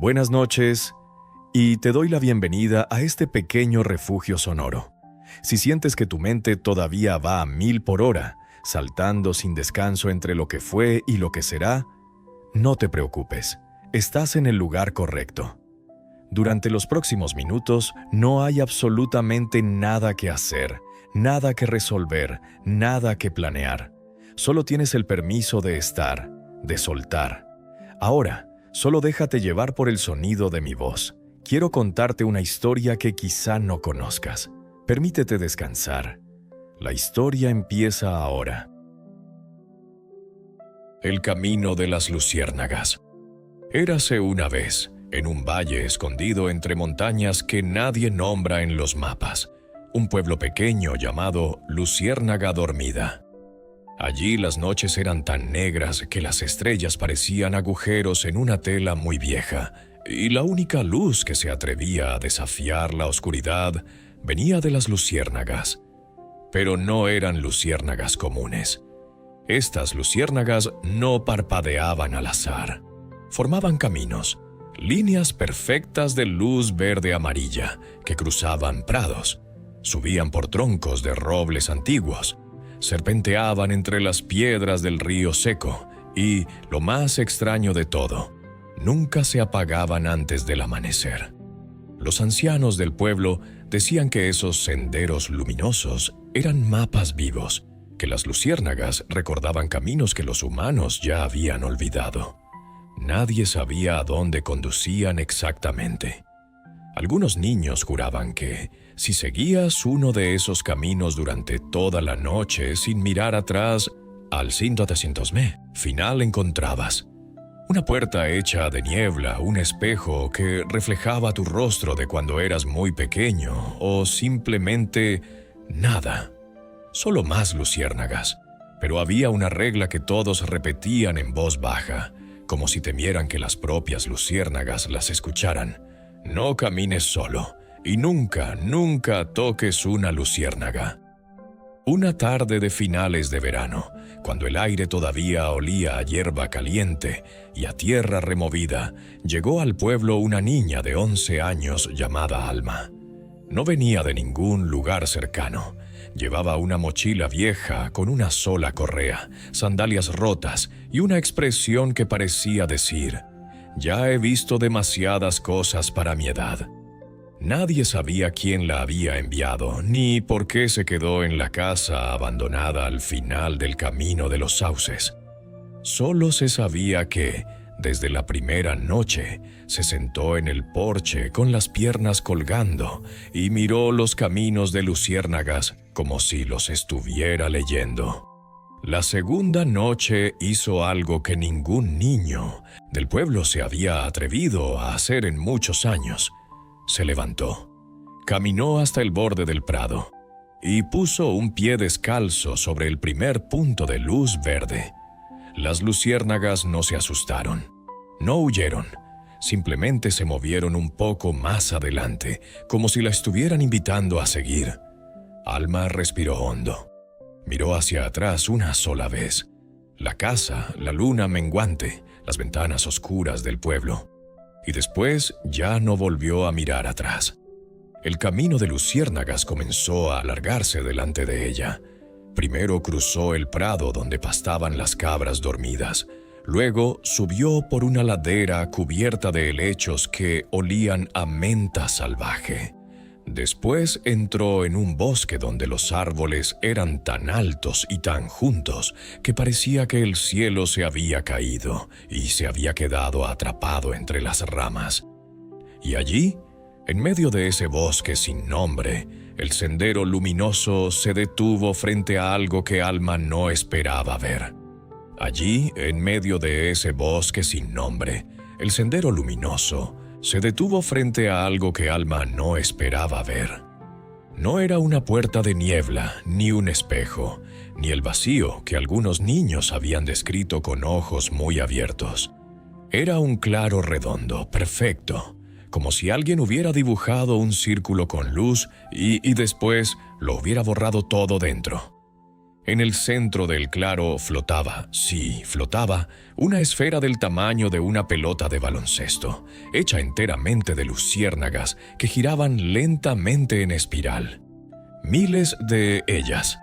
Buenas noches, y te doy la bienvenida a este pequeño refugio sonoro. Si sientes que tu mente todavía va a 1000 por hora, saltando sin descanso entre lo que fue y lo que será, no te preocupes, estás en el lugar correcto. Durante los próximos minutos no hay absolutamente nada que hacer, nada que resolver, nada que planear. Solo tienes el permiso de estar, de soltar. Ahora, solo déjate llevar por el sonido de mi voz. Quiero contarte una historia que quizá no conozcas. Permítete descansar. La historia empieza ahora. El camino de las luciérnagas. Érase una vez, en un valle escondido entre montañas que nadie nombra en los mapas, un pueblo pequeño llamado Luciérnaga Dormida. Allí las noches eran tan negras que las estrellas parecían agujeros en una tela muy vieja, y la única luz que se atrevía a desafiar la oscuridad venía de las luciérnagas. Pero no eran luciérnagas comunes. Estas luciérnagas no parpadeaban al azar. Formaban caminos, líneas perfectas de luz verde-amarilla que cruzaban prados, subían por troncos de robles antiguos, serpenteaban entre las piedras del río seco y, lo más extraño de todo, nunca se apagaban antes del amanecer. Los ancianos del pueblo decían que esos senderos luminosos eran mapas vivos, que las luciérnagas recordaban caminos que los humanos ya habían olvidado. Nadie sabía a dónde conducían exactamente. Algunos niños juraban que, si seguías uno de esos caminos durante toda la noche sin mirar atrás, al final encontrabas una puerta hecha de niebla, un espejo que reflejaba tu rostro de cuando eras muy pequeño, o simplemente nada. Solo más luciérnagas. Pero había una regla que todos repetían en voz baja, como si temieran que las propias luciérnagas las escucharan. No camines solo, y nunca, nunca toques una luciérnaga. Una tarde de finales de verano, cuando el aire todavía olía a hierba caliente y a tierra removida, llegó al pueblo una niña de 11 años llamada Alma. No venía de ningún lugar cercano. Llevaba una mochila vieja con una sola correa, sandalias rotas y una expresión que parecía decir: «Ya he visto demasiadas cosas para mi edad». Nadie sabía quién la había enviado, ni por qué se quedó en la casa abandonada al final del camino de los sauces. Solo se sabía que, desde la primera noche, se sentó en el porche con las piernas colgando y miró los caminos de luciérnagas como si los estuviera leyendo. La segunda noche hizo algo que ningún niño del pueblo se había atrevido a hacer en muchos años. Se levantó, caminó hasta el borde del prado y puso un pie descalzo sobre el primer punto de luz verde. Las luciérnagas no se asustaron, no huyeron, simplemente se movieron un poco más adelante, como si la estuvieran invitando a seguir. Alma respiró hondo. Miró hacia atrás una sola vez. La casa, la luna menguante, las ventanas oscuras del pueblo. Y después ya no volvió a mirar atrás. El camino de luciérnagas comenzó a alargarse delante de ella. Primero cruzó el prado donde pastaban las cabras dormidas. Luego subió por una ladera cubierta de helechos que olían a menta salvaje. Después entró en un bosque donde los árboles eran tan altos y tan juntos que parecía que el cielo se había caído y se había quedado atrapado entre las ramas. Y allí, en medio de ese bosque sin nombre, el sendero luminoso se detuvo frente a algo que Alma no esperaba ver. Allí, en medio de ese bosque sin nombre, el sendero luminoso se detuvo frente a algo que Alma no esperaba ver. No era una puerta de niebla, ni un espejo, ni el vacío que algunos niños habían descrito con ojos muy abiertos. Era un claro redondo, perfecto, como si alguien hubiera dibujado un círculo con luz y después lo hubiera borrado todo dentro. En el centro del claro flotaba, sí, flotaba, una esfera del tamaño de una pelota de baloncesto, hecha enteramente de luciérnagas que giraban lentamente en espiral. Miles de ellas.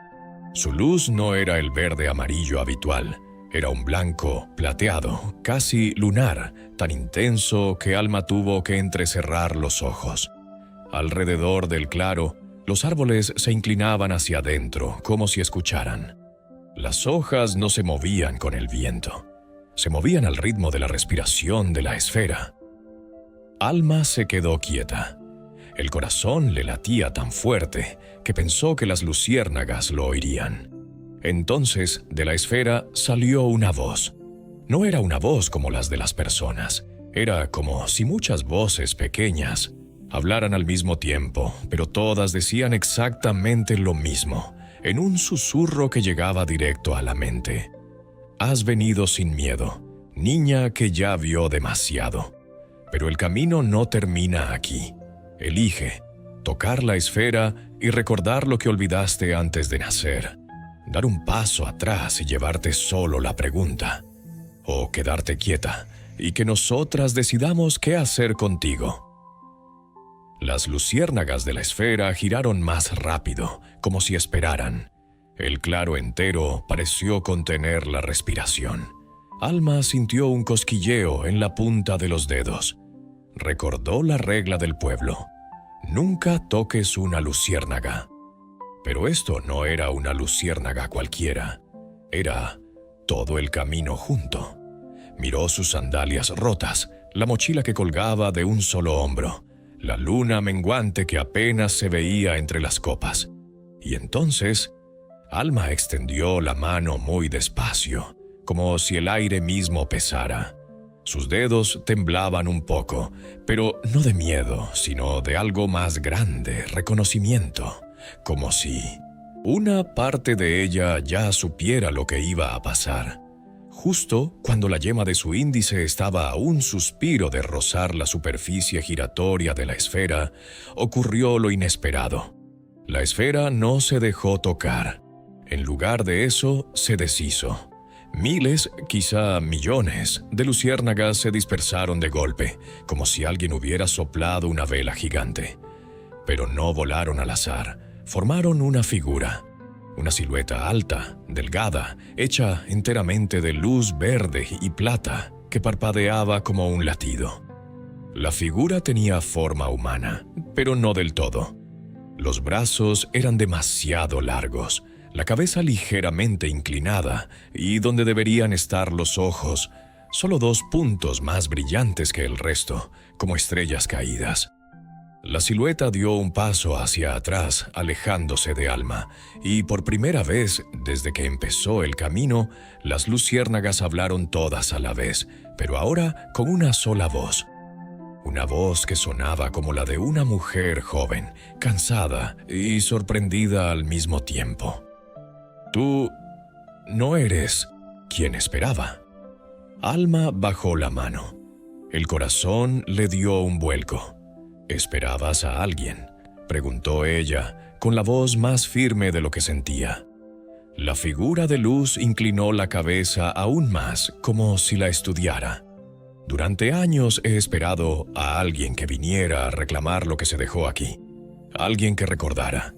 Su luz no era el verde amarillo habitual, era un blanco plateado, casi lunar, tan intenso que Alma tuvo que entrecerrar los ojos. Alrededor del claro, los árboles se inclinaban hacia adentro, como si escucharan. Las hojas no se movían con el viento, se movían al ritmo de la respiración de la esfera. Alma se quedó quieta. El corazón le latía tan fuerte que pensó que las luciérnagas lo oirían. Entonces, de la esfera salió una voz. No era una voz como las de las personas, era como si muchas voces pequeñas hablaran al mismo tiempo, pero todas decían exactamente lo mismo, en un susurro que llegaba directo a la mente. Has venido sin miedo, niña que ya vio demasiado. Pero el camino no termina aquí. Elige tocar la esfera y recordar lo que olvidaste antes de nacer. Dar un paso atrás y llevarte solo la pregunta. O quedarte quieta y que nosotras decidamos qué hacer contigo. Las luciérnagas de la esfera giraron más rápido, como si esperaran. El claro entero pareció contener la respiración. Alma sintió un cosquilleo en la punta de los dedos. Recordó la regla del pueblo. Nunca toques una luciérnaga. Pero esto no era una luciérnaga cualquiera. Era todo el camino junto. Miró sus sandalias rotas, la mochila que colgaba de un solo hombro, la luna menguante que apenas se veía entre las copas. Y entonces, Alma extendió la mano muy despacio, como si el aire mismo pesara. Sus dedos temblaban un poco, pero no de miedo, sino de algo más grande, reconocimiento, como si una parte de ella ya supiera lo que iba a pasar. Justo cuando la yema de su índice estaba a un suspiro de rozar la superficie giratoria de la esfera, ocurrió lo inesperado. La esfera no se dejó tocar. En lugar de eso, se deshizo. Miles, quizá millones, de luciérnagas se dispersaron de golpe, como si alguien hubiera soplado una vela gigante. Pero no volaron al azar, formaron una figura. Una silueta alta, delgada, hecha enteramente de luz verde y plata, que parpadeaba como un latido. La figura tenía forma humana, pero no del todo. Los brazos eran demasiado largos, la cabeza ligeramente inclinada, y donde deberían estar los ojos, solo 2 puntos más brillantes que el resto, como estrellas caídas. La silueta dio un paso hacia atrás, alejándose de Alma, y por primera vez desde que empezó el camino, las luciérnagas hablaron todas a la vez, pero ahora con una sola voz. Una voz que sonaba como la de una mujer joven, cansada y sorprendida al mismo tiempo. Tú no eres quien esperaba. Alma bajó la mano. El corazón le dio un vuelco. ¿Esperabas a alguien?, preguntó ella, con la voz más firme de lo que sentía. La figura de luz inclinó la cabeza aún más, como si la estudiara. Durante años he esperado a alguien que viniera a reclamar lo que se dejó aquí. Alguien que recordara.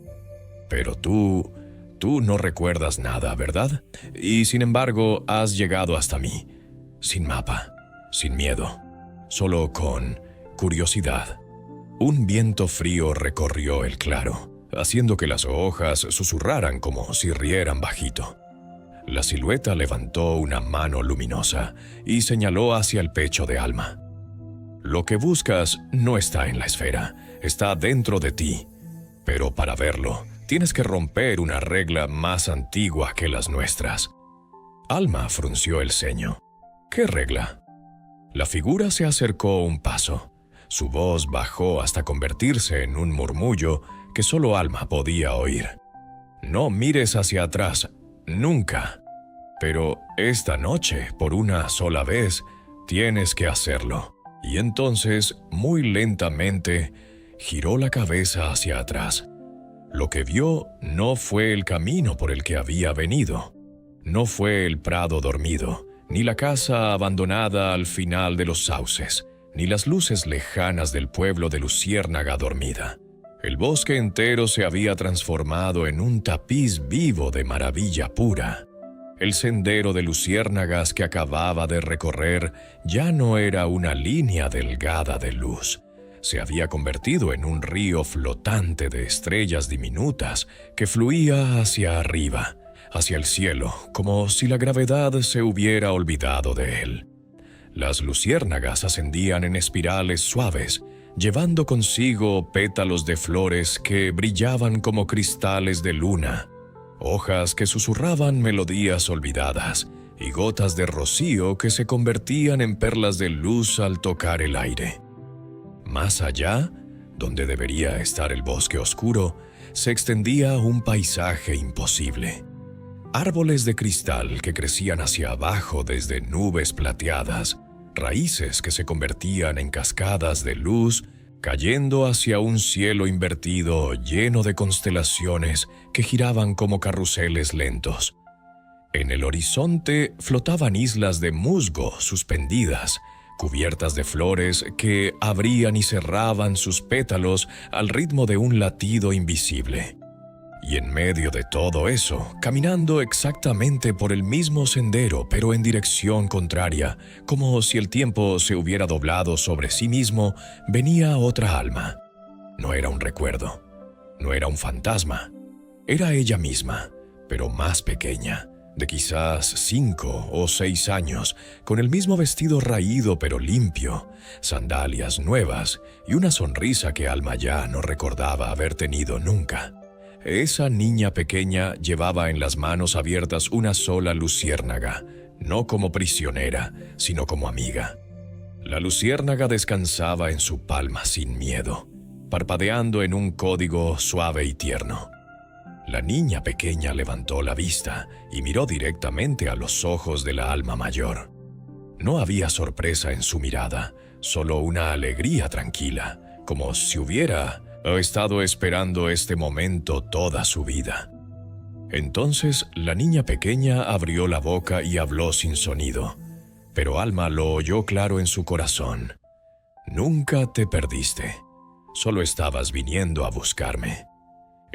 Pero tú no recuerdas nada, ¿verdad? Y sin embargo, has llegado hasta mí. Sin mapa, sin miedo, solo con curiosidad. Un viento frío recorrió el claro, haciendo que las hojas susurraran como si rieran bajito. La silueta levantó una mano luminosa y señaló hacia el pecho de Alma. Lo que buscas no está en la esfera, está dentro de ti. Pero para verlo, tienes que romper una regla más antigua que las nuestras. Alma frunció el ceño. ¿Qué regla? La figura se acercó un paso. Su voz bajó hasta convertirse en un murmullo que solo Alma podía oír. No mires hacia atrás, nunca. Pero esta noche, por una sola vez, tienes que hacerlo. Y entonces, muy lentamente, giró la cabeza hacia atrás. Lo que vio no fue el camino por el que había venido, no fue el prado dormido, ni la casa abandonada al final de los sauces, ni las luces lejanas del pueblo de Luciérnaga dormida. El bosque entero se había transformado en un tapiz vivo de maravilla pura. El sendero de luciérnagas que acababa de recorrer ya no era una línea delgada de luz. Se había convertido en un río flotante de estrellas diminutas que fluía hacia arriba, hacia el cielo, como si la gravedad se hubiera olvidado de él. Las luciérnagas ascendían en espirales suaves, llevando consigo pétalos de flores que brillaban como cristales de luna, hojas que susurraban melodías olvidadas y gotas de rocío que se convertían en perlas de luz al tocar el aire. Más allá, donde debería estar el bosque oscuro, se extendía un paisaje imposible. Árboles de cristal que crecían hacia abajo desde nubes plateadas, raíces que se convertían en cascadas de luz, cayendo hacia un cielo invertido lleno de constelaciones que giraban como carruseles lentos. En el horizonte flotaban islas de musgo suspendidas, cubiertas de flores que abrían y cerraban sus pétalos al ritmo de un latido invisible. Y en medio de todo eso, caminando exactamente por el mismo sendero pero en dirección contraria, como si el tiempo se hubiera doblado sobre sí mismo, venía otra alma. No era un recuerdo, no era un fantasma, era ella misma, pero más pequeña, de quizás 5 o 6 años, con el mismo vestido raído pero limpio, sandalias nuevas y una sonrisa que Alma ya no recordaba haber tenido nunca. Esa niña pequeña llevaba en las manos abiertas una sola luciérnaga, no como prisionera, sino como amiga. La luciérnaga descansaba en su palma sin miedo, parpadeando en un código suave y tierno. La niña pequeña levantó la vista y miró directamente a los ojos de la alma mayor. No había sorpresa en su mirada, solo una alegría tranquila, como si hubiera estado esperando este momento toda su vida. Entonces la niña pequeña abrió la boca y habló sin sonido, pero Alma lo oyó claro en su corazón. Nunca te perdiste, solo estabas viniendo a buscarme.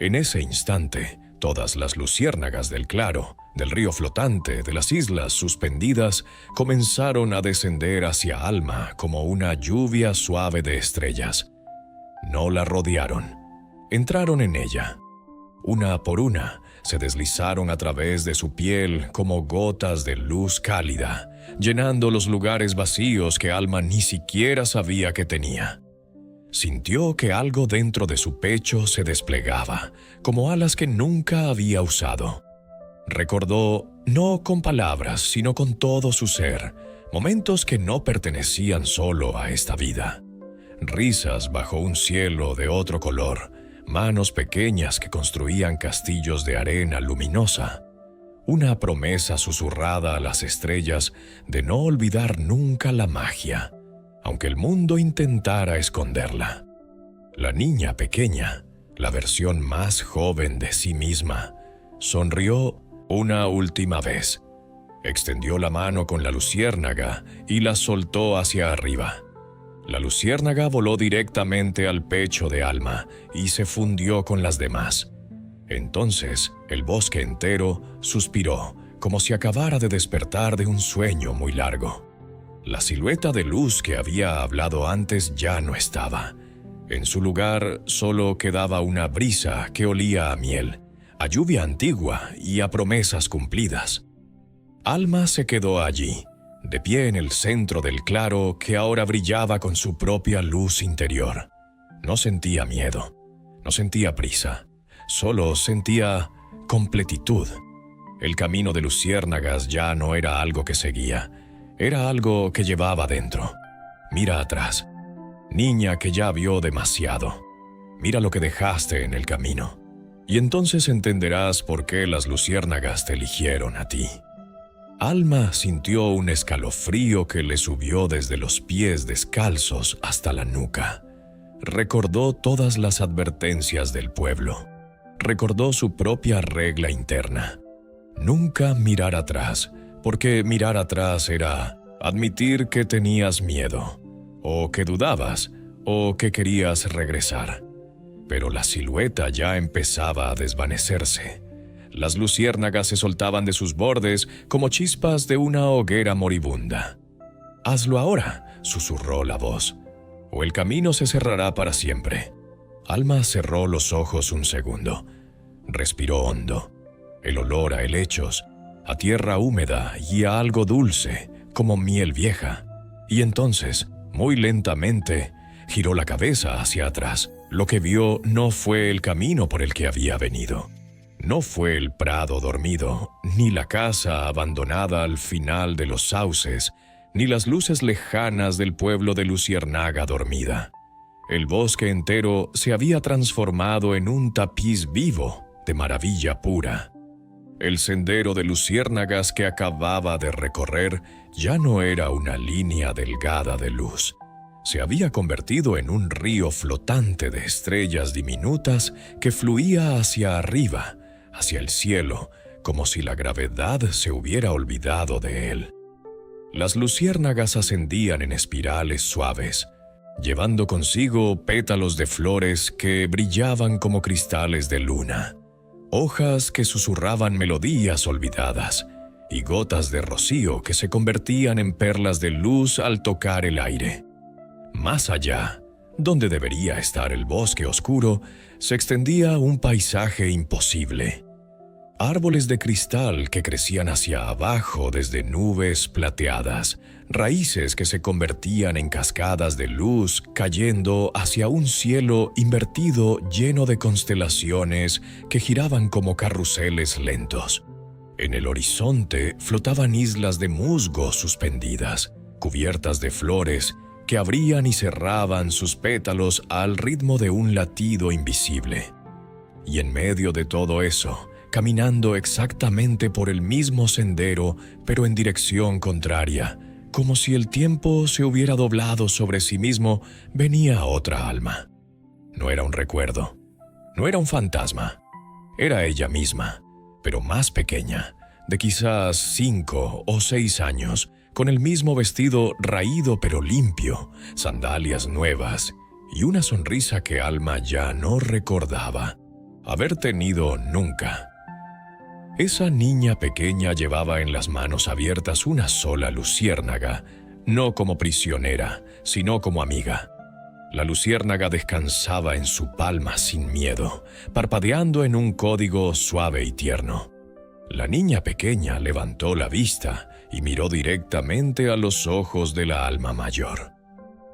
En ese instante, todas las luciérnagas del claro, del río flotante, de las islas suspendidas, comenzaron a descender hacia Alma como una lluvia suave de estrellas. No la rodearon, entraron en ella. Una por una, se deslizaron a través de su piel como gotas de luz cálida, llenando los lugares vacíos que Alma ni siquiera sabía que tenía. Sintió que algo dentro de su pecho se desplegaba, como alas que nunca había usado. Recordó, no con palabras, sino con todo su ser, momentos que no pertenecían solo a esta vida. Risas bajo un cielo de otro color, manos pequeñas que construían castillos de arena luminosa, una promesa susurrada a las estrellas de no olvidar nunca la magia, aunque el mundo intentara esconderla. La niña pequeña, la versión más joven de sí misma, sonrió una última vez, extendió la mano con la luciérnaga y la soltó hacia arriba. La luciérnaga voló directamente al pecho de Alma y se fundió con las demás. Entonces, el bosque entero suspiró, como si acabara de despertar de un sueño muy largo. La silueta de luz que había hablado antes ya no estaba. En su lugar solo quedaba una brisa que olía a miel, a lluvia antigua y a promesas cumplidas. Alma se quedó allí, de pie en el centro del claro que ahora brillaba con su propia luz interior. No sentía miedo, no sentía prisa, solo sentía completitud. El camino de luciérnagas ya no era algo que seguía, era algo que llevaba dentro. Mira atrás, niña que ya vio demasiado. Mira lo que dejaste en el camino, y entonces entenderás por qué las luciérnagas te eligieron a ti. Alma sintió un escalofrío que le subió desde los pies descalzos hasta la nuca. Recordó todas las advertencias del pueblo. recordó su propia regla interna: nunca mirar atrás, porque mirar atrás era admitir que tenías miedo, o que dudabas, o que querías regresar. Pero la silueta ya empezaba a desvanecerse. Las luciérnagas se soltaban de sus bordes como chispas de una hoguera moribunda. «Hazlo ahora», susurró la voz, «o el camino se cerrará para siempre». Alma cerró los ojos un segundo. Respiró hondo. El olor a helechos, a tierra húmeda y a algo dulce, como miel vieja. Y entonces, muy lentamente, giró la cabeza hacia atrás. Lo que vio no fue el camino por el que había venido. No fue el prado dormido, ni la casa abandonada al final de los sauces, ni las luces lejanas del pueblo de Luciérnaga dormida. El bosque entero se había transformado en un tapiz vivo de maravilla pura. El sendero de luciérnagas que acababa de recorrer ya no era una línea delgada de luz. Se había convertido en un río flotante de estrellas diminutas que fluía hacia arriba, hacia el cielo, como si la gravedad se hubiera olvidado de él. Las luciérnagas ascendían en espirales suaves, llevando consigo pétalos de flores que brillaban como cristales de luna, hojas que susurraban melodías olvidadas y gotas de rocío que se convertían en perlas de luz al tocar el aire. Más allá, donde debería estar el bosque oscuro, se extendía un paisaje imposible. Árboles de cristal que crecían hacia abajo desde nubes plateadas, raíces que se convertían en cascadas de luz cayendo hacia un cielo invertido lleno de constelaciones que giraban como carruseles lentos. En el horizonte flotaban islas de musgo suspendidas, cubiertas de flores que abrían y cerraban sus pétalos al ritmo de un latido invisible. Y en medio de todo eso, caminando exactamente por el mismo sendero, pero en dirección contraria, como si el tiempo se hubiera doblado sobre sí mismo, venía otra alma. No era un recuerdo, no era un fantasma, era ella misma, pero más pequeña, de quizás 5 o 6 años, con el mismo vestido raído pero limpio, sandalias nuevas y una sonrisa que Alma ya no recordaba haber tenido nunca. Esa niña pequeña llevaba en las manos abiertas una sola luciérnaga, no como prisionera, sino como amiga. La luciérnaga descansaba en su palma sin miedo, parpadeando en un código suave y tierno. La niña pequeña levantó la vista y miró directamente a los ojos de la alma mayor.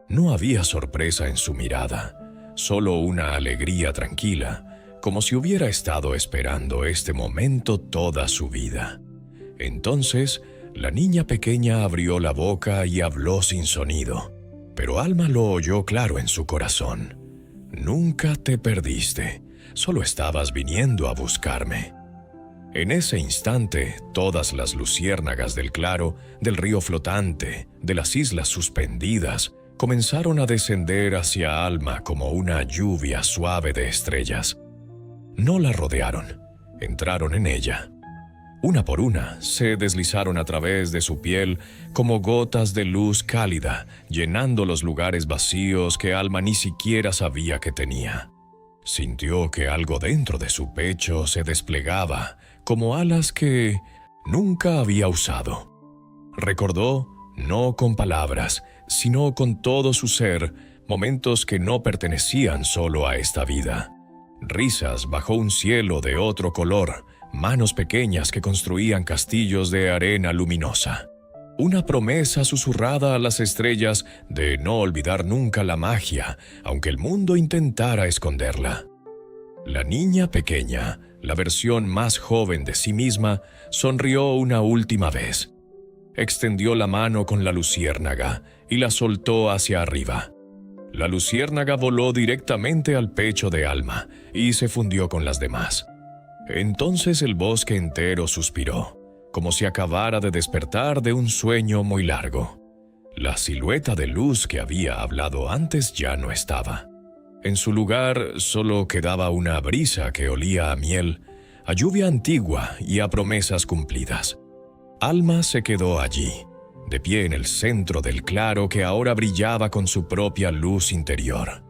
No había sorpresa en su mirada, solo una alegría tranquila, como si hubiera estado esperando este momento toda su vida. Entonces, la niña pequeña abrió la boca y habló sin sonido, pero Alma lo oyó claro en su corazón. Nunca te perdiste, solo estabas viniendo a buscarme. En ese instante, todas las luciérnagas del claro, del río flotante, de las islas suspendidas, comenzaron a descender hacia Alma como una lluvia suave de estrellas. No la rodearon, entraron en ella. Una por una, se deslizaron a través de su piel como gotas de luz cálida, llenando los lugares vacíos que Alma ni siquiera sabía que tenía. Sintió que algo dentro de su pecho se desplegaba, como alas que nunca había usado. Recordó, no con palabras, sino con todo su ser, momentos que no pertenecían solo a esta vida. Risas bajo un cielo de otro color, manos pequeñas que construían castillos de arena luminosa. Una promesa susurrada a las estrellas de no olvidar nunca la magia, aunque el mundo intentara esconderla. La niña pequeña, la versión más joven de sí misma, sonrió una última vez. Extendió la mano con la luciérnaga y la soltó hacia arriba. La luciérnaga voló directamente al pecho de Alma y se fundió con las demás. Entonces el bosque entero suspiró, como si acabara de despertar de un sueño muy largo. La silueta de luz que había hablado antes ya no estaba. En su lugar solo quedaba una brisa que olía a miel, a lluvia antigua y a promesas cumplidas. Alma se quedó allí, de pie en el centro del claro que ahora brillaba con su propia luz interior.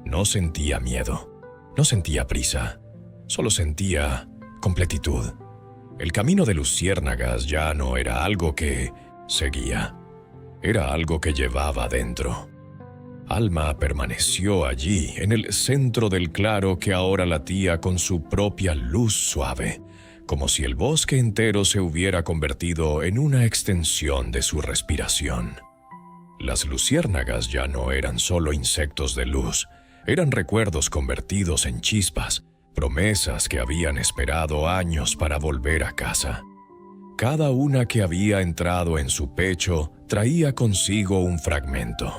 No sentía miedo, no sentía prisa, solo sentía completitud. El camino de luciérnagas ya no era algo que seguía, era algo que llevaba dentro. Alma permaneció allí, en el centro del claro que ahora latía con su propia luz suave, como si el bosque entero se hubiera convertido en una extensión de su respiración. Las luciérnagas ya no eran solo insectos de luz, eran recuerdos convertidos en chispas, promesas que habían esperado años para volver a casa. Cada una que había entrado en su pecho traía consigo un fragmento.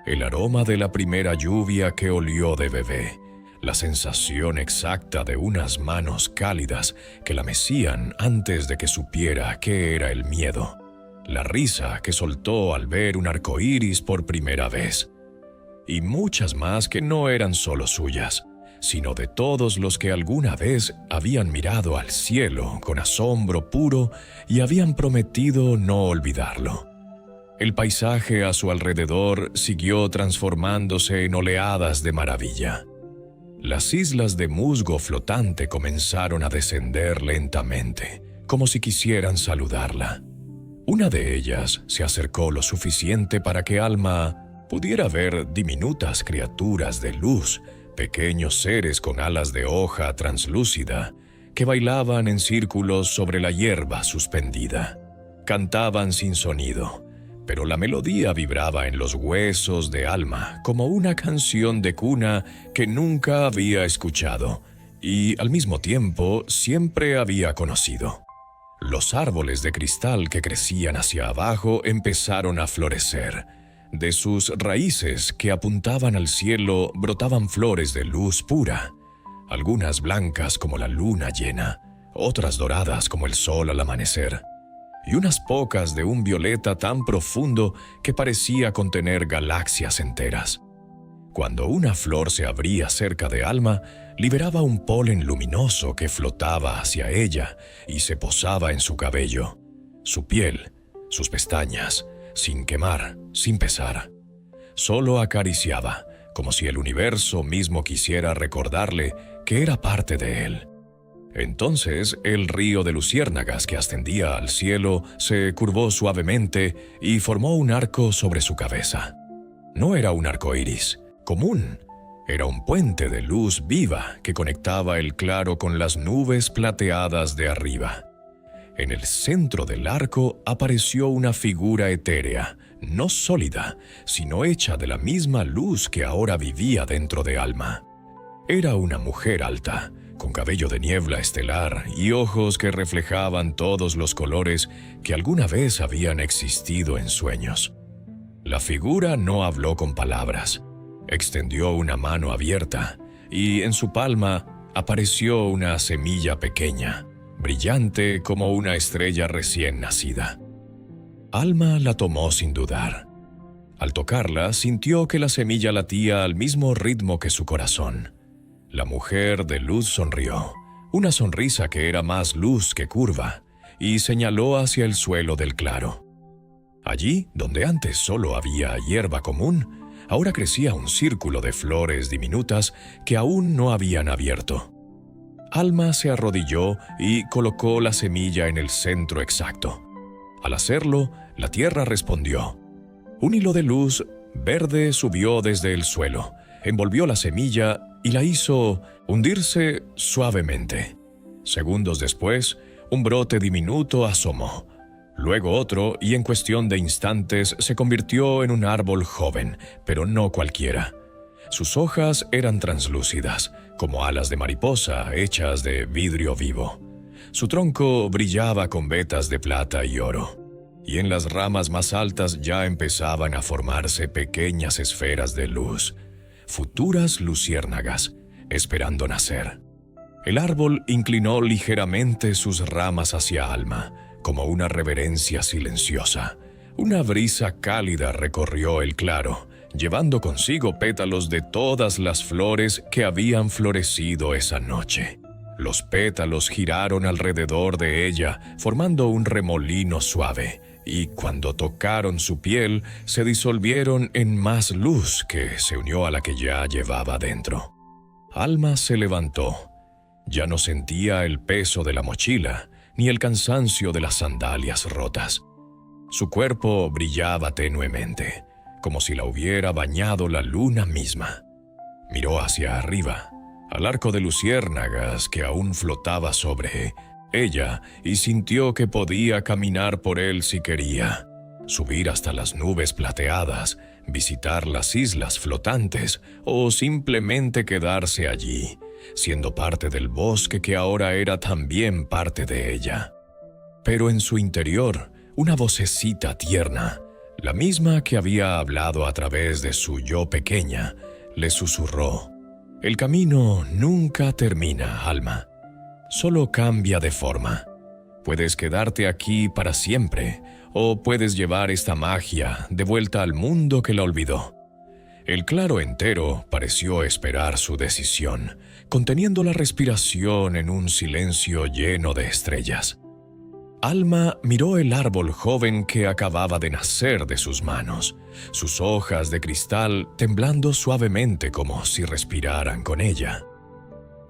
El aroma de la primera lluvia que olió de bebé, la sensación exacta de unas manos cálidas que la mecían antes de que supiera qué era el miedo, la risa que soltó al ver un arco iris por primera vez, y muchas más que no eran solo suyas, sino de todos los que alguna vez habían mirado al cielo con asombro puro y habían prometido no olvidarlo. El paisaje a su alrededor siguió transformándose en oleadas de maravilla. Las islas de musgo flotante comenzaron a descender lentamente, como si quisieran saludarla. Una de ellas se acercó lo suficiente para que Alma pudiera ver diminutas criaturas de luz, pequeños seres con alas de hoja translúcida, que bailaban en círculos sobre la hierba suspendida. Cantaban sin sonido, pero la melodía vibraba en los huesos de Alma como una canción de cuna que nunca había escuchado y, al mismo tiempo, siempre había conocido. Los árboles de cristal que crecían hacia abajo empezaron a florecer. De sus raíces que apuntaban al cielo brotaban flores de luz pura, algunas blancas como la luna llena, otras doradas como el sol al amanecer, y unas pocas de un violeta tan profundo que parecía contener galaxias enteras. Cuando una flor se abría cerca de Alma, liberaba un polen luminoso que flotaba hacia ella y se posaba en su cabello, su piel, sus pestañas, sin quemar, sin pesar. Solo acariciaba, como si el universo mismo quisiera recordarle que era parte de él. Entonces el río de luciérnagas que ascendía al cielo se curvó suavemente y formó un arco sobre su cabeza. No era un arco iris común, era un puente de luz viva que conectaba el claro con las nubes plateadas de arriba. En el centro del arco apareció una figura etérea, no sólida, sino hecha de la misma luz que ahora vivía dentro de Alma. Era una mujer alta, con cabello de niebla estelar y ojos que reflejaban todos los colores que alguna vez habían existido en sueños. La figura no habló con palabras. Extendió una mano abierta y en su palma apareció una semilla pequeña, brillante como una estrella recién nacida. Alma la tomó sin dudar. Al tocarla, sintió que la semilla latía al mismo ritmo que su corazón. La mujer de luz sonrió, una sonrisa que era más luz que curva, y señaló hacia el suelo del claro. Allí, donde antes solo había hierba común, ahora crecía un círculo de flores diminutas que aún no habían abierto. Alma se arrodilló y colocó la semilla en el centro exacto. Al hacerlo, la tierra respondió. Un hilo de luz verde subió desde el suelo, envolvió la semilla y la hizo hundirse suavemente. Segundos después, un brote diminuto asomó. Luego otro, y en cuestión de instantes se convirtió en un árbol joven, pero no cualquiera. Sus hojas eran translúcidas, como alas de mariposa hechas de vidrio vivo. Su tronco brillaba con vetas de plata y oro, y en las ramas más altas ya empezaban a formarse pequeñas esferas de luz, futuras luciérnagas, esperando nacer. El árbol inclinó ligeramente sus ramas hacia Alma, como una reverencia silenciosa. Una brisa cálida recorrió el claro, llevando consigo pétalos de todas las flores que habían florecido esa noche. Los pétalos giraron alrededor de ella, formando un remolino suave, y cuando tocaron su piel, se disolvieron en más luz que se unió a la que ya llevaba dentro. Alma se levantó. Ya no sentía el peso de la mochila, ni el cansancio de las sandalias rotas. Su cuerpo brillaba tenuemente, como si la hubiera bañado la luna misma. Miró hacia arriba, al arco de luciérnagas que aún flotaba sobre ella, y sintió que podía caminar por él si quería, subir hasta las nubes plateadas, visitar las islas flotantes o simplemente quedarse allí, siendo parte del bosque que ahora era también parte de ella. Pero en su interior, una vocecita tierna, la misma que había hablado a través de su yo pequeña, le susurró: «El camino nunca termina, Alma. Solo cambia de forma. Puedes quedarte aquí para siempre, o puedes llevar esta magia de vuelta al mundo que la olvidó». El claro entero pareció esperar su decisión, conteniendo la respiración en un silencio lleno de estrellas. Alma miró el árbol joven que acababa de nacer de sus manos, sus hojas de cristal temblando suavemente como si respiraran con ella.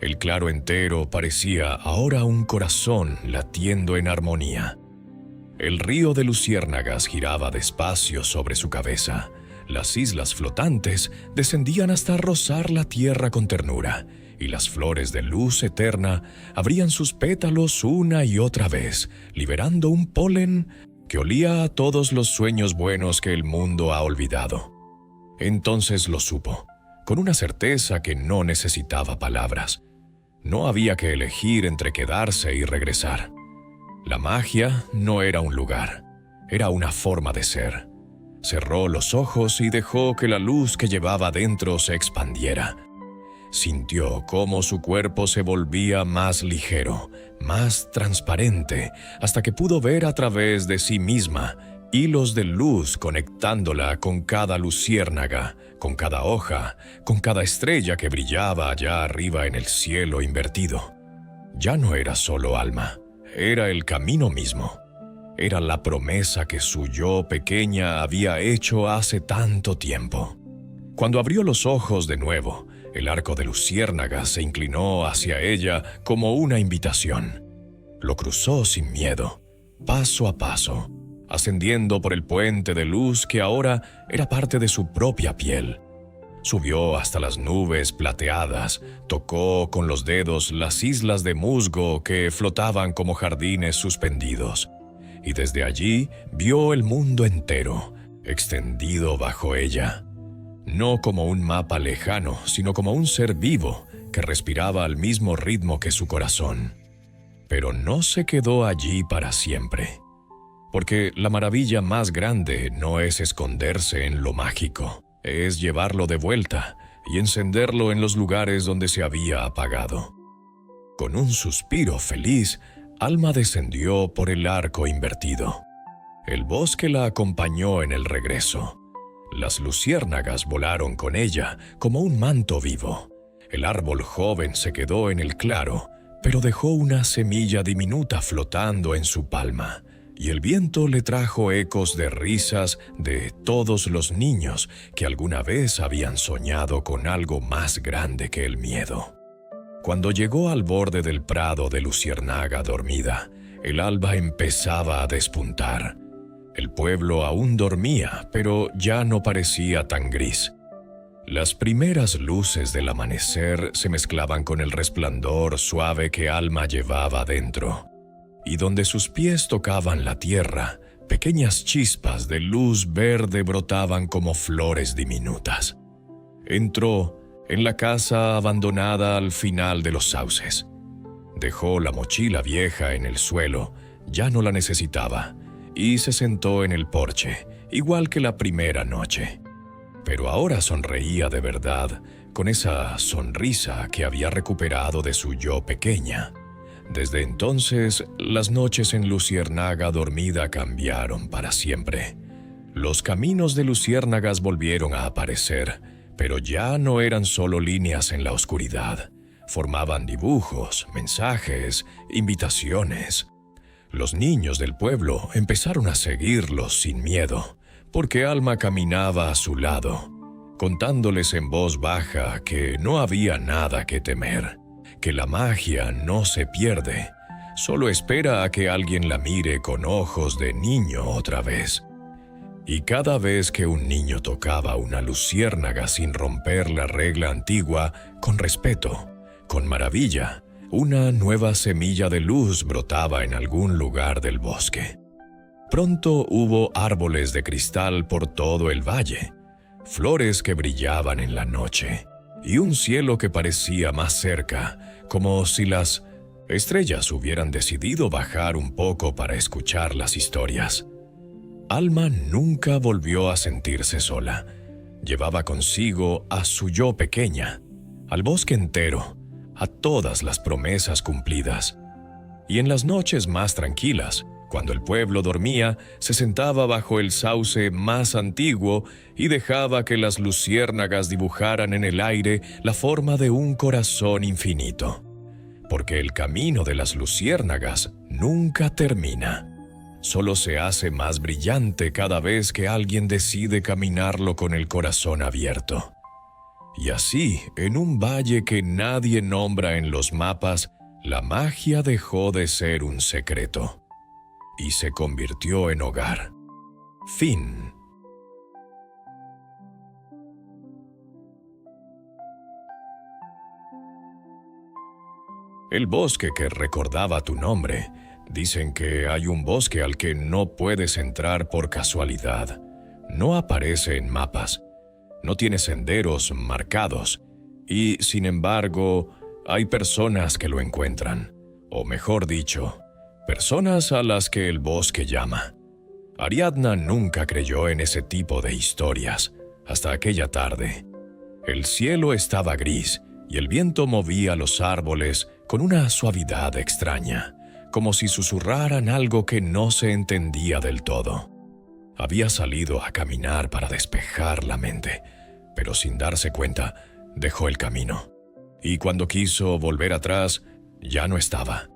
El claro entero parecía ahora un corazón latiendo en armonía. El río de luciérnagas giraba despacio sobre su cabeza. Las islas flotantes descendían hasta rozar la tierra con ternura, y las flores de luz eterna abrían sus pétalos una y otra vez, liberando un polen que olía a todos los sueños buenos que el mundo ha olvidado. Entonces lo supo, con una certeza que no necesitaba palabras. No había que elegir entre quedarse y regresar. La magia no era un lugar, era una forma de ser. Cerró los ojos y dejó que la luz que llevaba dentro se expandiera. Sintió cómo su cuerpo se volvía más ligero, más transparente, hasta que pudo ver a través de sí misma hilos de luz conectándola con cada luciérnaga, con cada hoja, con cada estrella que brillaba allá arriba en el cielo invertido. Ya no era solo Alma, era el camino mismo. Era la promesa que su yo pequeña había hecho hace tanto tiempo. Cuando abrió los ojos de nuevo, el arco de luciérnagas se inclinó hacia ella como una invitación. Lo cruzó sin miedo, paso a paso, ascendiendo por el puente de luz que ahora era parte de su propia piel. Subió hasta las nubes plateadas, tocó con los dedos las islas de musgo que flotaban como jardines suspendidos, y desde allí vio el mundo entero, extendido bajo ella. No como un mapa lejano, sino como un ser vivo que respiraba al mismo ritmo que su corazón. Pero no se quedó allí para siempre, porque la maravilla más grande no es esconderse en lo mágico, es llevarlo de vuelta y encenderlo en los lugares donde se había apagado. Con un suspiro feliz, Alma descendió por el arco invertido. El bosque la acompañó en el regreso. Las luciérnagas volaron con ella como un manto vivo. El árbol joven se quedó en el claro, pero dejó una semilla diminuta flotando en su palma, y el viento le trajo ecos de risas de todos los niños que alguna vez habían soñado con algo más grande que el miedo. Cuando llegó al borde del prado de luciérnaga dormida, el alba empezaba a despuntar. El pueblo aún dormía, pero ya no parecía tan gris. Las primeras luces del amanecer se mezclaban con el resplandor suave que Alma llevaba dentro, y donde sus pies tocaban la tierra, pequeñas chispas de luz verde brotaban como flores diminutas. Entró en la casa abandonada al final de los sauces. Dejó la mochila vieja en el suelo, ya no la necesitaba, y se sentó en el porche, igual que la primera noche. Pero ahora sonreía de verdad, con esa sonrisa que había recuperado de su yo pequeña. Desde entonces, las noches en luciérnaga dormida cambiaron para siempre. Los caminos de luciérnagas volvieron a aparecer, pero ya no eran solo líneas en la oscuridad. Formaban dibujos, mensajes, invitaciones. Los niños del pueblo empezaron a seguirlos sin miedo, porque Alma caminaba a su lado, contándoles en voz baja que no había nada que temer, que la magia no se pierde, solo espera a que alguien la mire con ojos de niño otra vez. Y cada vez que un niño tocaba una luciérnaga sin romper la regla antigua, con respeto, con maravilla, una nueva semilla de luz brotaba en algún lugar del bosque. Pronto hubo árboles de cristal por todo el valle, flores que brillaban en la noche, y un cielo que parecía más cerca, como si las estrellas hubieran decidido bajar un poco para escuchar las historias. Alma nunca volvió a sentirse sola. Llevaba consigo a su yo pequeña, al bosque entero, a todas las promesas cumplidas. Y en las noches más tranquilas, cuando el pueblo dormía, se sentaba bajo el sauce más antiguo y dejaba que las luciérnagas dibujaran en el aire la forma de un corazón infinito. Porque el camino de las luciérnagas nunca termina. Solo se hace más brillante cada vez que alguien decide caminarlo con el corazón abierto. Y así, en un valle que nadie nombra en los mapas, la magia dejó de ser un secreto y se convirtió en hogar. Fin. El bosque que recordaba tu nombre. Dicen que hay un bosque al que no puedes entrar por casualidad. No aparece en mapas. No tiene senderos marcados. Y, sin embargo, hay personas que lo encuentran. O mejor dicho, personas a las que el bosque llama. Ariadna nunca creyó en ese tipo de historias, hasta aquella tarde. El cielo estaba gris y el viento movía los árboles con una suavidad extraña, como si susurraran algo que no se entendía del todo. Había salido a caminar para despejar la mente, pero sin darse cuenta, dejó el camino. Y cuando quiso volver atrás, ya no estaba.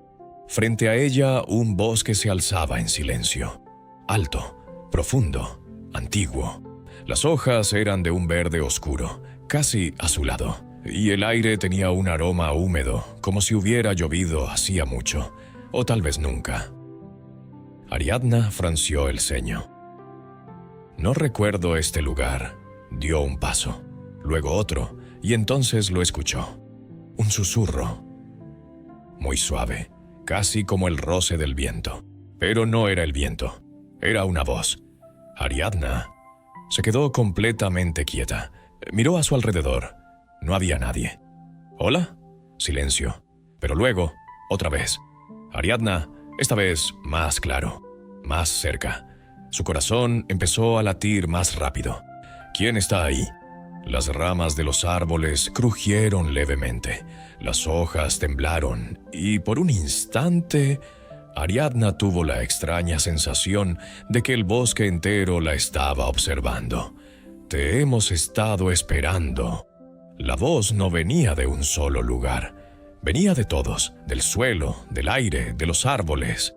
Frente a ella, un bosque se alzaba en silencio. Alto, profundo, antiguo. Las hojas eran de un verde oscuro, casi azulado, y el aire tenía un aroma húmedo, como si hubiera llovido hacía mucho. O tal vez nunca. Ariadna frunció el ceño. No recuerdo este lugar. Dio un paso, luego otro, y entonces lo escuchó. Un susurro. Muy suave, casi como el roce del viento. Pero no era el viento, era una voz. Ariadna se quedó completamente quieta. Miró a su alrededor. No había nadie. ¿Hola? Silencio. Pero luego, otra vez. Ariadna, esta vez más claro, más cerca. Su corazón empezó a latir más rápido. ¿Quién está ahí? Las ramas de los árboles crujieron levemente, las hojas temblaron y por un instante Ariadna tuvo la extraña sensación de que el bosque entero la estaba observando. Te hemos estado esperando. La voz no venía de un solo lugar. Venía de todos, del suelo, del aire, de los árboles.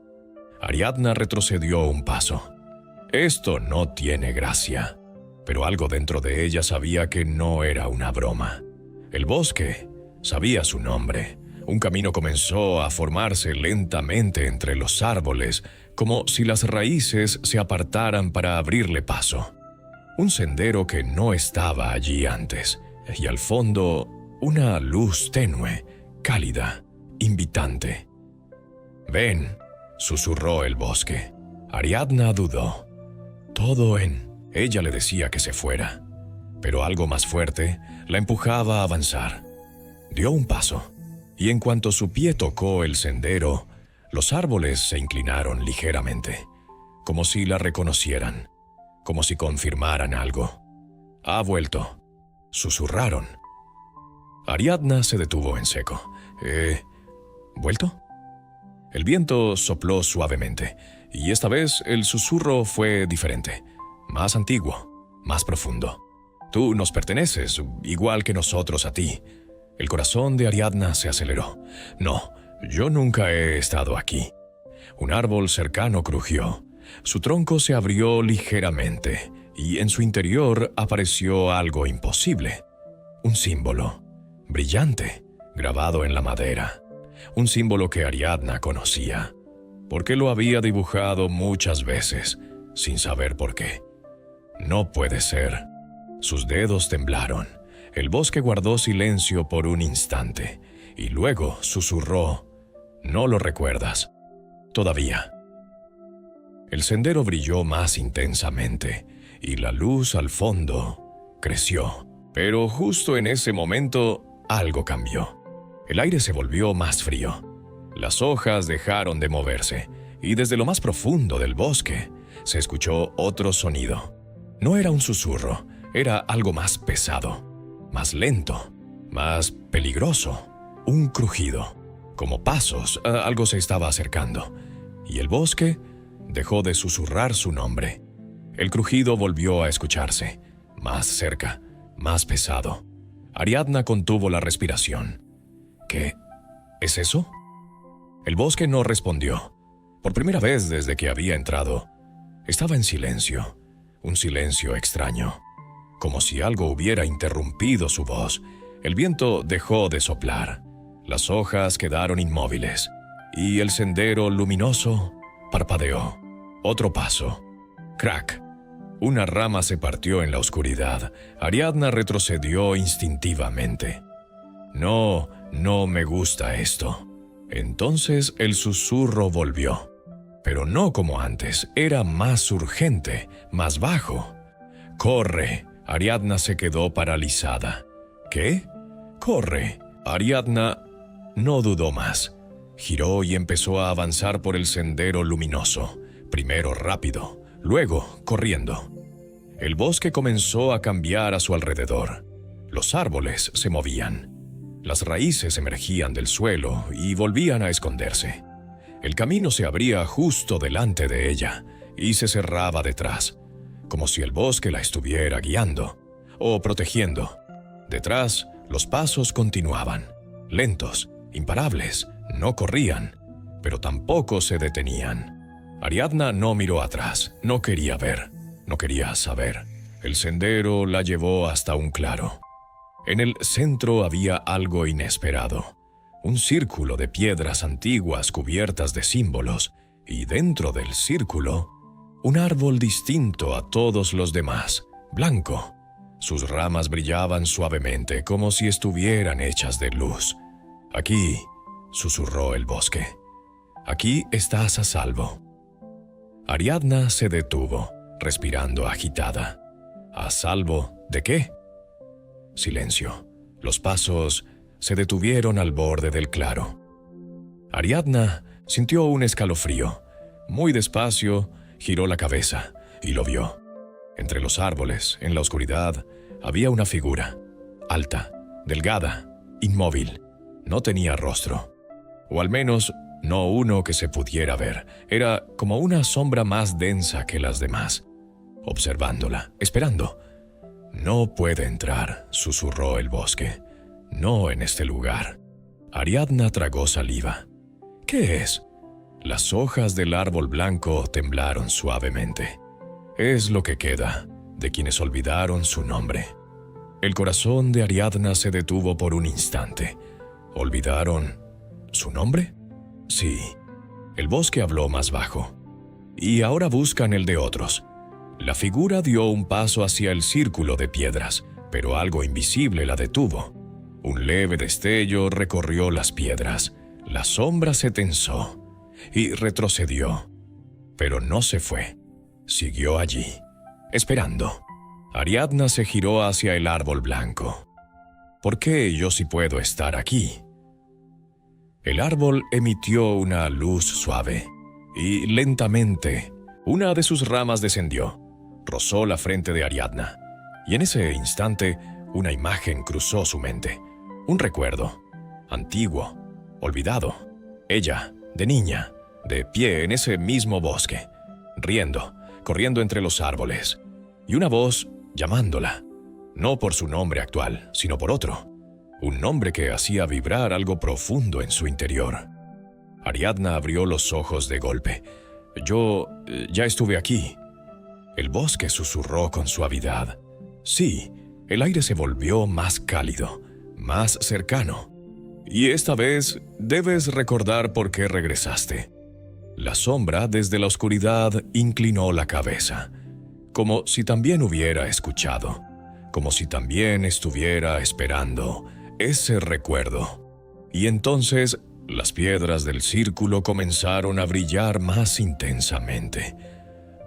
Ariadna retrocedió un paso. Esto no tiene gracia, pero algo dentro de ella sabía que no era una broma. El bosque sabía su nombre. Un camino comenzó a formarse lentamente entre los árboles, como si las raíces se apartaran para abrirle paso. Un sendero que no estaba allí antes, y al fondo una luz tenue, cálida, invitante. «Ven», susurró el bosque. Ariadna dudó. Todo en ella le decía que se fuera, pero algo más fuerte la empujaba a avanzar. Dio un paso, y en cuanto su pie tocó el sendero, los árboles se inclinaron ligeramente, como si la reconocieran, como si confirmaran algo. «Ha vuelto», susurraron. Ariadna se detuvo en seco. ¿Vuelto? El viento sopló suavemente, y esta vez el susurro fue diferente, más antiguo, más profundo. Tú nos perteneces, igual que nosotros a ti. El corazón de Ariadna se aceleró. No, yo nunca he estado aquí. Un árbol cercano crujió. Su tronco se abrió ligeramente y en su interior apareció algo imposible. Un símbolo, brillante, grabado en la madera. Un símbolo que Ariadna conocía, porque lo había dibujado muchas veces, sin saber por qué. No puede ser. Sus dedos temblaron. El bosque guardó silencio por un instante, y luego susurró: «No lo recuerdas. Todavía». El sendero brilló más intensamente, y la luz al fondo creció. Pero justo en ese momento, algo cambió. El aire se volvió más frío. Las hojas dejaron de moverse, y desde lo más profundo del bosque se escuchó otro sonido. No era un susurro, era algo más pesado, más lento, más peligroso. Un crujido, como pasos, algo se estaba acercando, y el bosque dejó de susurrar su nombre. El crujido volvió a escucharse, más cerca, más pesado. Ariadna contuvo la respiración. ¿Qué es eso? El bosque no respondió. Por primera vez desde que había entrado, estaba en silencio, un silencio extraño, como si algo hubiera interrumpido su voz. El viento dejó de soplar, las hojas quedaron inmóviles, y el sendero luminoso parpadeó. Otro paso. ¡Crack! Una rama se partió en la oscuridad. Ariadna retrocedió instintivamente. No me gusta esto. Entonces el susurro volvió. Pero no como antes, era más urgente, más bajo. ¡Corre! Ariadna se quedó paralizada. ¿Qué? ¡Corre! Ariadna no dudó más. Giró y empezó a avanzar por el sendero luminoso. Primero rápido, luego corriendo. El bosque comenzó a cambiar a su alrededor. Los árboles se movían. Las raíces emergían del suelo y volvían a esconderse. El camino se abría justo delante de ella y se cerraba detrás, como si el bosque la estuviera guiando o protegiendo. Detrás, los pasos continuaban, lentos, imparables, no corrían, pero tampoco se detenían. Ariadna no miró atrás, no quería ver, no quería saber. El sendero la llevó hasta un claro. En el centro había algo inesperado. Un círculo de piedras antiguas cubiertas de símbolos, y dentro del círculo, un árbol distinto a todos los demás, blanco. Sus ramas brillaban suavemente, como si estuvieran hechas de luz. «Aquí», susurró el bosque, «aquí estás a salvo». Ariadna se detuvo, respirando agitada. ¿A salvo de qué? Silencio. Los pasos se detuvieron al borde del claro. Ariadna sintió un escalofrío. Muy despacio, giró la cabeza y lo vio. Entre los árboles, en la oscuridad, había una figura, alta, delgada, inmóvil. No tenía rostro, o al menos no uno que se pudiera ver. Era como una sombra más densa que las demás, observándola, esperando. «No puede entrar», susurró el bosque. «No en este lugar». Ariadna tragó saliva. «¿Qué es?» Las hojas del árbol blanco temblaron suavemente. Es lo que queda de quienes olvidaron su nombre. El corazón de Ariadna se detuvo por un instante. ¿Olvidaron su nombre? Sí. El bosque habló más bajo. Y ahora buscan el de otros. La figura dio un paso hacia el círculo de piedras, pero algo invisible la detuvo. Un leve destello recorrió las piedras. La sombra se tensó y retrocedió. Pero no se fue. Siguió allí, esperando. Ariadna se giró hacia el árbol blanco. ¿Por qué yo sí puedo estar aquí? El árbol emitió una luz suave y lentamente una de sus ramas descendió, rozó la frente de Ariadna, y en ese instante una imagen cruzó su mente. Un recuerdo, antiguo, olvidado. Ella, de niña, de pie en ese mismo bosque, riendo, corriendo entre los árboles. y una voz llamándola, no por su nombre actual, sino por otro, un nombre que hacía vibrar algo profundo en su interior. Ariadna abrió los ojos de golpe. Yo ya estuve aquí. El bosque susurró con suavidad. Sí, el aire se volvió más cálido, más cercano. Y esta vez debes recordar por qué regresaste. La sombra desde la oscuridad inclinó la cabeza, como si también hubiera escuchado, como si también estuviera esperando ese recuerdo. Y entonces las piedras del círculo comenzaron a brillar más intensamente,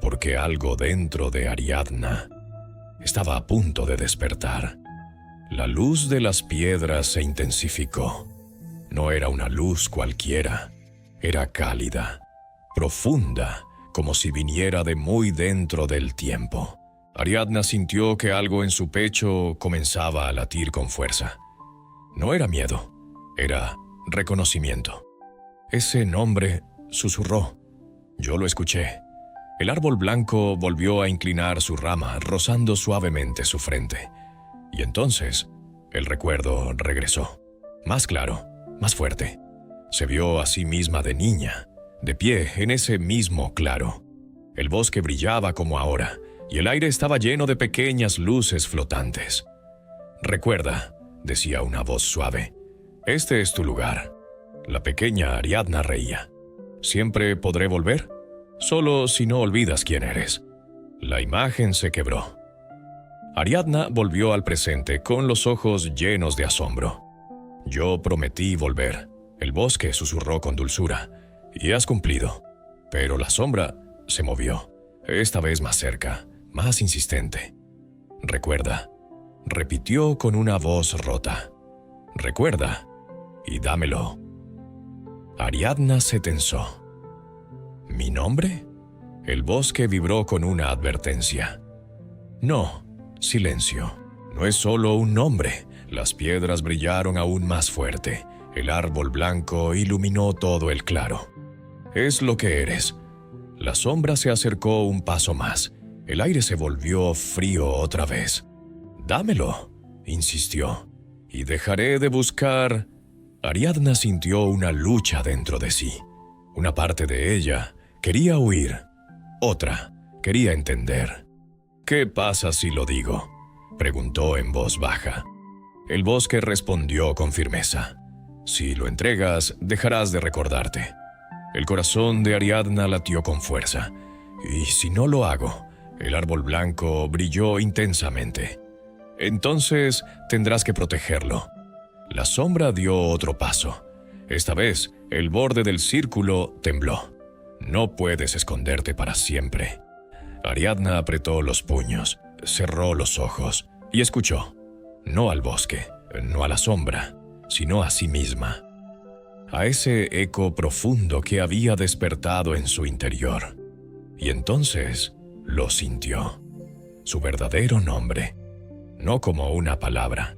porque algo dentro de Ariadna estaba a punto de despertar. La luz de las piedras se intensificó. No era una luz cualquiera, era cálida, profunda, como si viniera de muy dentro del tiempo. Ariadna sintió que algo en su pecho comenzaba a latir con fuerza. No era miedo, era reconocimiento. Ese nombre susurró. Yo lo escuché. El árbol blanco volvió a inclinar su rama, rozando suavemente su frente. Y entonces, el recuerdo regresó. Más claro, más fuerte. Se vio a sí misma de niña, de pie en ese mismo claro. El bosque brillaba como ahora, y el aire estaba lleno de pequeñas luces flotantes. «Recuerda», decía una voz suave, «este es tu lugar». La pequeña Ariadna reía. «¿Siempre podré volver? Solo si no olvidas quién eres». La imagen se quebró. Ariadna volvió al presente con los ojos llenos de asombro. «Yo prometí volver», el bosque susurró con dulzura, «y has cumplido». Pero la sombra se movió, esta vez más cerca, más insistente. «Recuerda», repitió con una voz rota. «Recuerda, y dámelo». Ariadna se tensó. ¿Mi nombre? El bosque vibró con una advertencia. No, silencio. No es solo un nombre. Las piedras brillaron aún más fuerte. El árbol blanco iluminó todo el claro. Es lo que eres. La sombra se acercó un paso más. El aire se volvió frío otra vez. «Dámelo», insistió, «y dejaré de buscar». Ariadna sintió una lucha dentro de sí. Una parte de ella quería huir. Otra quería entender. «¿Qué pasa si lo digo?», preguntó en voz baja. El bosque respondió con firmeza. «Si lo entregas, dejarás de recordarte». El corazón de Ariadna latió con fuerza. «¿Y si no lo hago?». El árbol blanco brilló intensamente. «Entonces tendrás que protegerlo». La sombra dio otro paso. Esta vez, el borde del círculo tembló. «No puedes esconderte para siempre». Ariadna apretó los puños, cerró los ojos y escuchó. No al bosque, no a la sombra, sino a sí misma. A ese eco profundo que había despertado en su interior. Y entonces lo sintió. Su verdadero nombre. No como una palabra,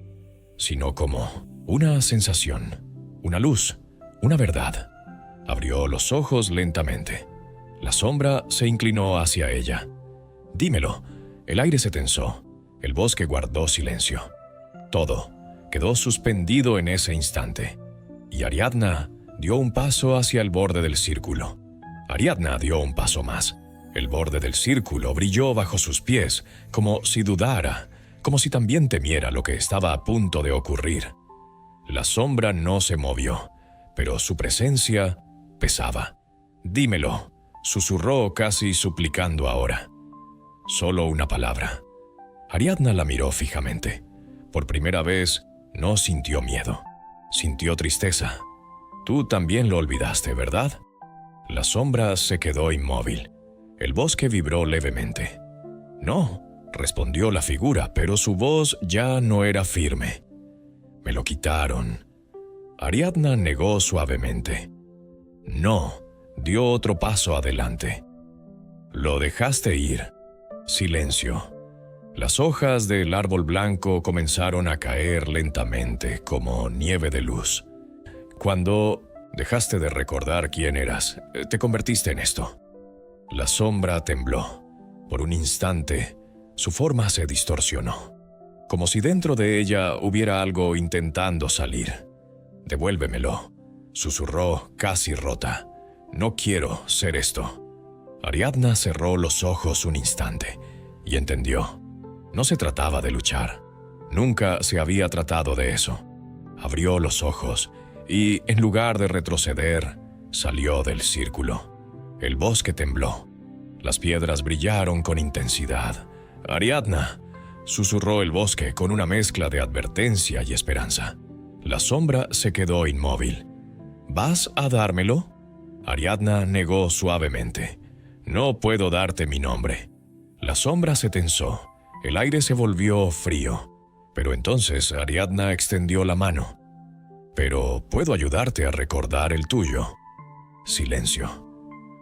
sino como una sensación, una luz, una verdad. Abrió los ojos lentamente. La sombra se inclinó hacia ella. «Dímelo». El aire se tensó. El bosque guardó silencio. Todo quedó suspendido en ese instante. Y Ariadna dio un paso hacia el borde del círculo. Ariadna dio un paso más. El borde del círculo brilló bajo sus pies, como si dudara, como si también temiera lo que estaba a punto de ocurrir. La sombra no se movió, pero su presencia pesaba. «Dímelo», susurró casi suplicando ahora. Solo una palabra. Ariadna la miró fijamente. Por primera vez, no sintió miedo. Sintió tristeza. «Tú también lo olvidaste, ¿verdad?». La sombra se quedó inmóvil. El bosque vibró levemente. «No», respondió la figura, pero su voz ya no era firme. «Me lo quitaron». Ariadna negó suavemente. «No», dio otro paso adelante. «Lo dejaste ir». Silencio. Las hojas del árbol blanco comenzaron a caer lentamente, como nieve de luz. Cuando dejaste de recordar quién eras, te convertiste en esto. La sombra tembló. Por un instante, Su forma se distorsionó, como si dentro de ella hubiera algo intentando salir. «Devuélvemelo», susurró casi rota. «No quiero ser esto». Ariadna cerró los ojos un instante y entendió. No se trataba de luchar. Nunca se había tratado de eso. Abrió los ojos y, en lugar de retroceder, salió del círculo. El bosque tembló. Las piedras brillaron con intensidad. «Ariadna», susurró el bosque con una mezcla de advertencia y esperanza. La sombra se quedó inmóvil. «¿Vas a dármelo?». Ariadna negó suavemente. «No puedo darte mi nombre». La sombra se tensó. El aire se volvió frío. Pero entonces Ariadna extendió la mano. «Pero puedo ayudarte a recordar el tuyo». Silencio.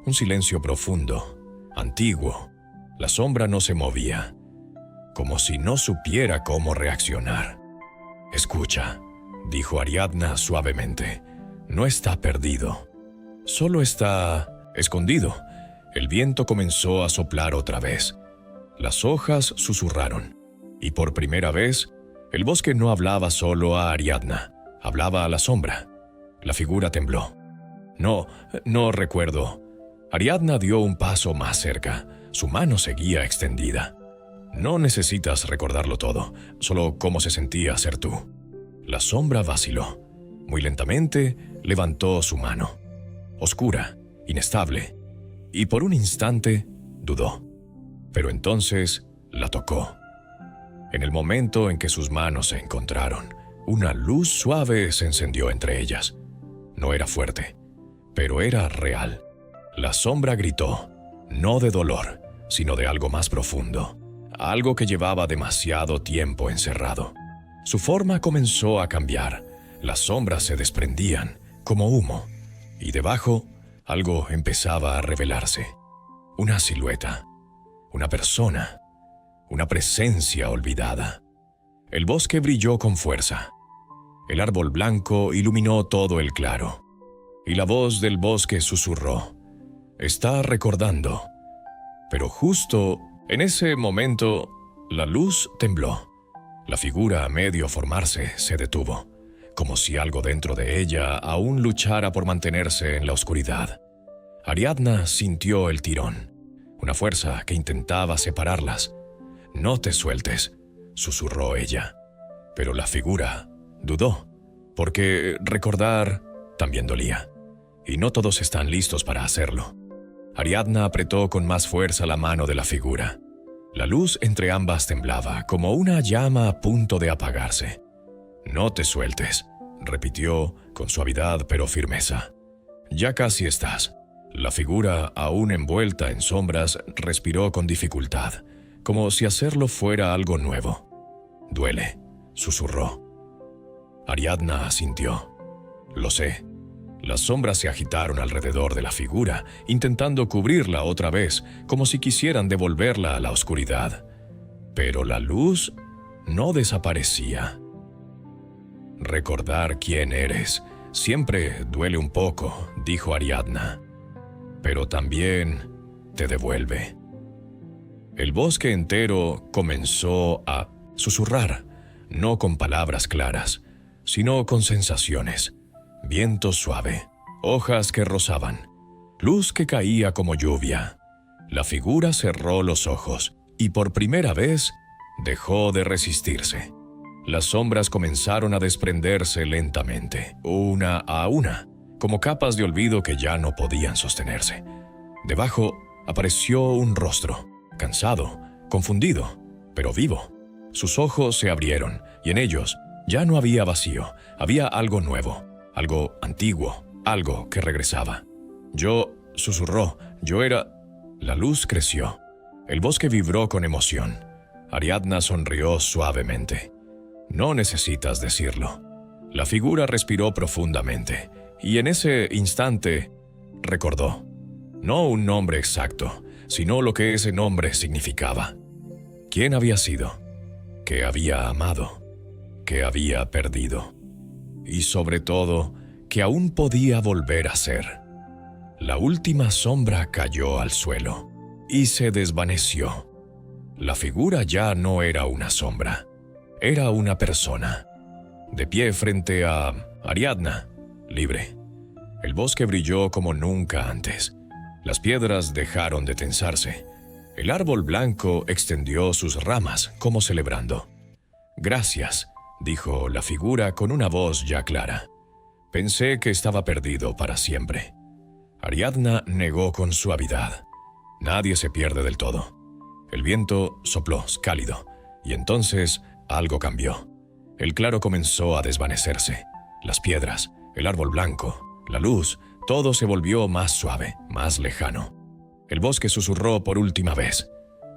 Un silencio profundo, antiguo. La sombra no se movía, como si no supiera cómo reaccionar. «Escucha», dijo Ariadna suavemente. «No está perdido. Solo está escondido». El viento comenzó a soplar otra vez. Las hojas susurraron. Y por primera vez, el bosque no hablaba solo a Ariadna. Hablaba a la sombra. La figura tembló. No recuerdo». Ariadna dio un paso más cerca. Su mano seguía extendida. «No necesitas recordarlo todo, solo cómo se sentía ser tú». La sombra vaciló. Muy lentamente levantó su mano. Oscura, inestable. Y por un instante dudó. Pero entonces la tocó. En el momento en que sus manos se encontraron, una luz suave se encendió entre ellas. No era fuerte, pero era real. La sombra gritó, no de dolor, sino de algo más profundo, algo que llevaba demasiado tiempo encerrado. Su forma comenzó a cambiar. Las sombras se desprendían, como humo, y debajo algo empezaba a revelarse. Una silueta, una persona, una presencia olvidada. El bosque brilló con fuerza. El árbol blanco iluminó todo el claro, y la voz del bosque susurró, «Está recordando». Pero justo en ese momento, la luz tembló. La figura a medio formarse se detuvo, como si algo dentro de ella aún luchara por mantenerse en la oscuridad. Ariadna sintió el tirón, una fuerza que intentaba separarlas. «No te sueltes», susurró ella. Pero la figura dudó, porque recordar también dolía, y no todos están listos para hacerlo. Ariadna apretó con más fuerza la mano de la figura. La luz entre ambas temblaba, como una llama a punto de apagarse. «No te sueltes», repitió con suavidad pero firmeza. «Ya casi estás». La figura, aún envuelta en sombras, respiró con dificultad, como si hacerlo fuera algo nuevo. «Duele», susurró. Ariadna asintió. «Lo sé». Las sombras se agitaron alrededor de la figura, intentando cubrirla otra vez, como si quisieran devolverla a la oscuridad. Pero la luz no desaparecía. «Recordar quién eres siempre duele un poco», dijo Ariadna. «Pero también te devuelve». El bosque entero comenzó a susurrar, no con palabras claras, sino con sensaciones. Viento suave, hojas que rozaban, luz que caía como lluvia. La figura cerró los ojos y por primera vez dejó de resistirse. Las sombras comenzaron a desprenderse lentamente, una a una, como capas de olvido que ya no podían sostenerse. Debajo apareció un rostro, cansado, confundido, pero vivo. Sus ojos se abrieron y en ellos ya no había vacío, había algo nuevo. Algo antiguo, algo que regresaba. «Yo», susurró, «yo era». La luz creció. El bosque vibró con emoción. Ariadna sonrió suavemente. «No necesitas decirlo». La figura respiró profundamente, y en ese instante recordó. No un nombre exacto, sino lo que ese nombre significaba. ¿Quién había sido? ¿Qué había amado? ¿Qué había perdido? Y sobre todo, que aún podía volver a ser. La última sombra cayó al suelo y se desvaneció. La figura ya no era una sombra, era una persona, de pie frente a Ariadna, libre. El bosque brilló como nunca antes. Las piedras dejaron de tensarse. El árbol blanco extendió sus ramas como celebrando. «Gracias», dijo la figura con una voz ya clara. «Pensé que estaba perdido para siempre». Ariadna negó con suavidad. «Nadie se pierde del todo». El viento sopló cálido, y entonces algo cambió. El claro comenzó a desvanecerse. Las piedras, el árbol blanco, la luz, todo se volvió más suave, más lejano. El bosque susurró por última vez.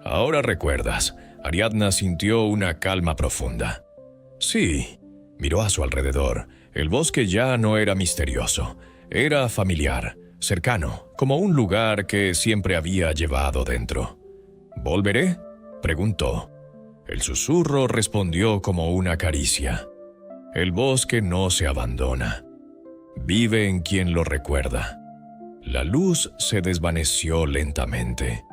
«Ahora recuerdas». Ariadna sintió una calma profunda. Sí, miró a su alrededor. El bosque ya no era misterioso, era familiar, cercano, como un lugar que siempre había llevado dentro. «¿Volveré?», preguntó. El susurro respondió como una caricia. El bosque no se abandona. Vive en quien lo recuerda. La luz se desvaneció lentamente,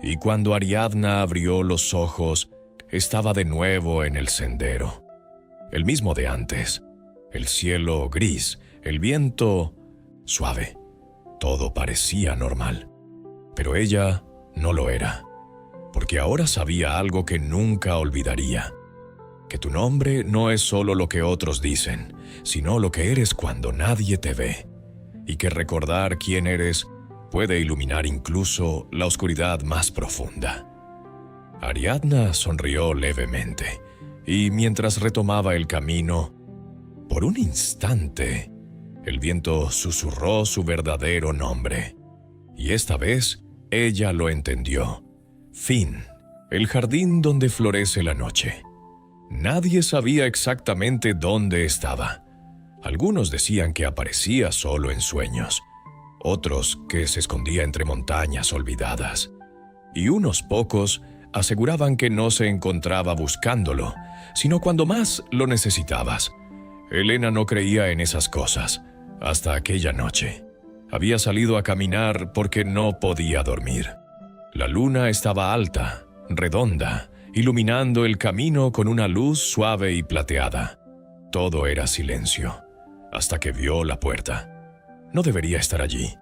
y cuando Ariadna abrió los ojos, estaba de nuevo en el sendero. El mismo de antes. El cielo gris, el viento suave. Todo parecía normal. Pero ella no lo era, porque ahora sabía algo que nunca olvidaría. Que tu nombre no es solo lo que otros dicen, sino lo que eres cuando nadie te ve. Y que recordar quién eres puede iluminar incluso la oscuridad más profunda. Ariadna sonrió levemente, y mientras retomaba el camino, por un instante, el viento susurró su verdadero nombre. Y esta vez, ella lo entendió. Fin, el jardín donde florece la noche. Nadie sabía exactamente dónde estaba. Algunos decían que aparecía solo en sueños, otros que se escondía entre montañas olvidadas, y unos pocos aseguraban que no se encontraba buscándolo, sino cuando más lo necesitabas. Elena no creía en esas cosas, hasta aquella noche. Había salido a caminar porque no podía dormir. La luna estaba alta, redonda, iluminando el camino con una luz suave y plateada. Todo era silencio, hasta que vio la puerta. No debería estar allí.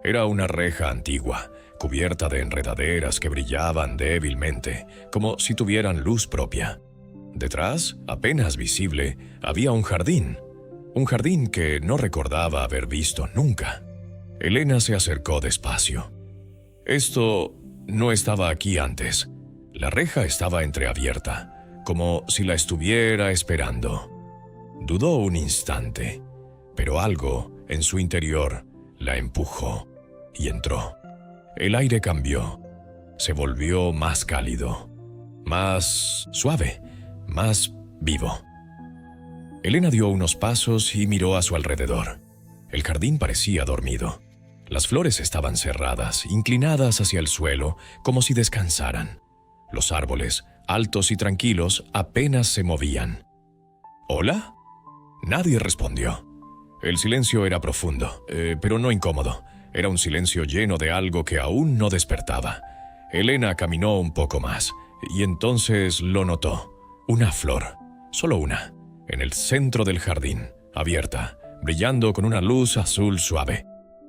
Era una reja antigua, cubierta de enredaderas que brillaban débilmente, como si tuvieran luz propia. Detrás, apenas visible, había un jardín que no recordaba haber visto nunca. Elena se acercó despacio. Esto no estaba aquí antes. La reja estaba entreabierta, como si la estuviera esperando. Dudó un instante, pero algo en su interior la empujó y entró. El aire cambió, se volvió más cálido, más suave, más vivo. Elena dio unos pasos y miró a su alrededor. El jardín parecía dormido. Las flores estaban cerradas, inclinadas hacia el suelo, como si descansaran. Los árboles, altos y tranquilos, apenas se movían. ¿Hola? Nadie respondió. El silencio era profundo, pero no incómodo. Era un silencio lleno de algo que aún no despertaba. Elena caminó un poco más, y entonces lo notó. Una flor, solo una, en el centro del jardín, abierta, brillando con una luz azul suave.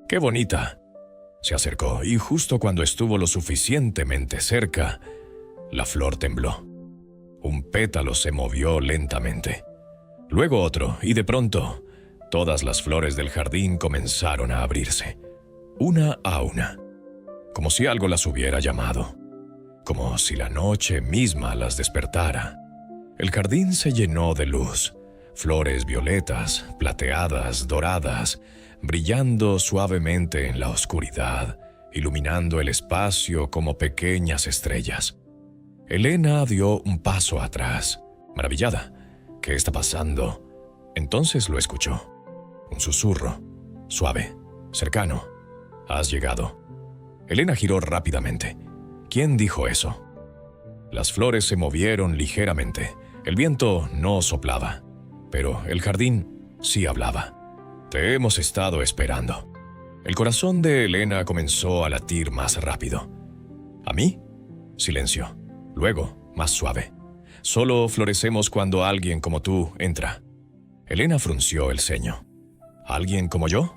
¡Qué bonita! Se acercó, y justo cuando estuvo lo suficientemente cerca, la flor tembló. Un pétalo se movió lentamente. Luego otro, y de pronto, todas las flores del jardín comenzaron a abrirse, una a una, como si algo las hubiera llamado, como si la noche misma las despertara. El jardín se llenó de luz, flores violetas, plateadas, doradas, brillando suavemente en la oscuridad, iluminando el espacio como pequeñas estrellas. Elena dio un paso atrás, maravillada. ¿Qué está pasando? Entonces lo escuchó. Un susurro, suave, cercano. «Has llegado». Elena giró rápidamente. ¿Quién dijo eso? Las flores se movieron ligeramente. El viento no soplaba, pero el jardín sí hablaba. «Te hemos estado esperando». El corazón de Elena comenzó a latir más rápido. ¿A mí? Silencio. Luego, más suave. Solo florecemos cuando alguien como tú entra. Elena frunció el ceño. ¿Alguien como yo?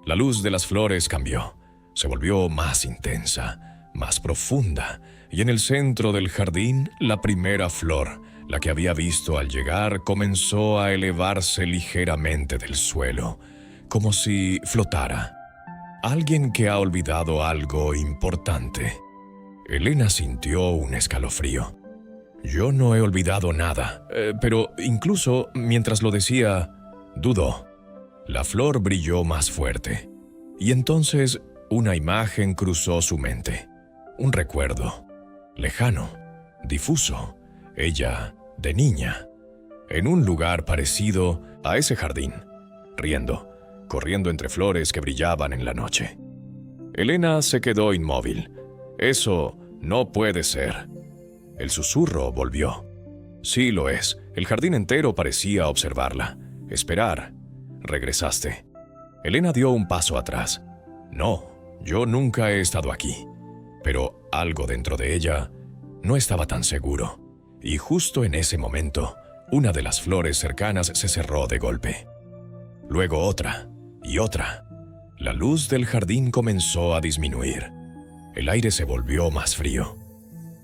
La luz de las flores cambió. Se volvió más intensa, más profunda, y en el centro del jardín, la primera flor, la que había visto al llegar, comenzó a elevarse ligeramente del suelo, como si flotara. Alguien que ha olvidado algo importante. Elena sintió un escalofrío. Yo no he olvidado nada, pero incluso mientras lo decía, dudó. La flor brilló más fuerte, y entonces una imagen cruzó su mente. Un recuerdo, lejano, difuso, ella de niña, en un lugar parecido a ese jardín, riendo, corriendo entre flores que brillaban en la noche. Elena se quedó inmóvil. Eso no puede ser. El susurro volvió. Sí lo es. El jardín entero parecía observarla. Esperar. Regresaste. Elena dio un paso atrás. No, yo nunca he estado aquí. Pero algo dentro de ella no estaba tan seguro. Y justo en ese momento, una de las flores cercanas se cerró de golpe. Luego otra y otra. La luz del jardín comenzó a disminuir. El aire se volvió más frío.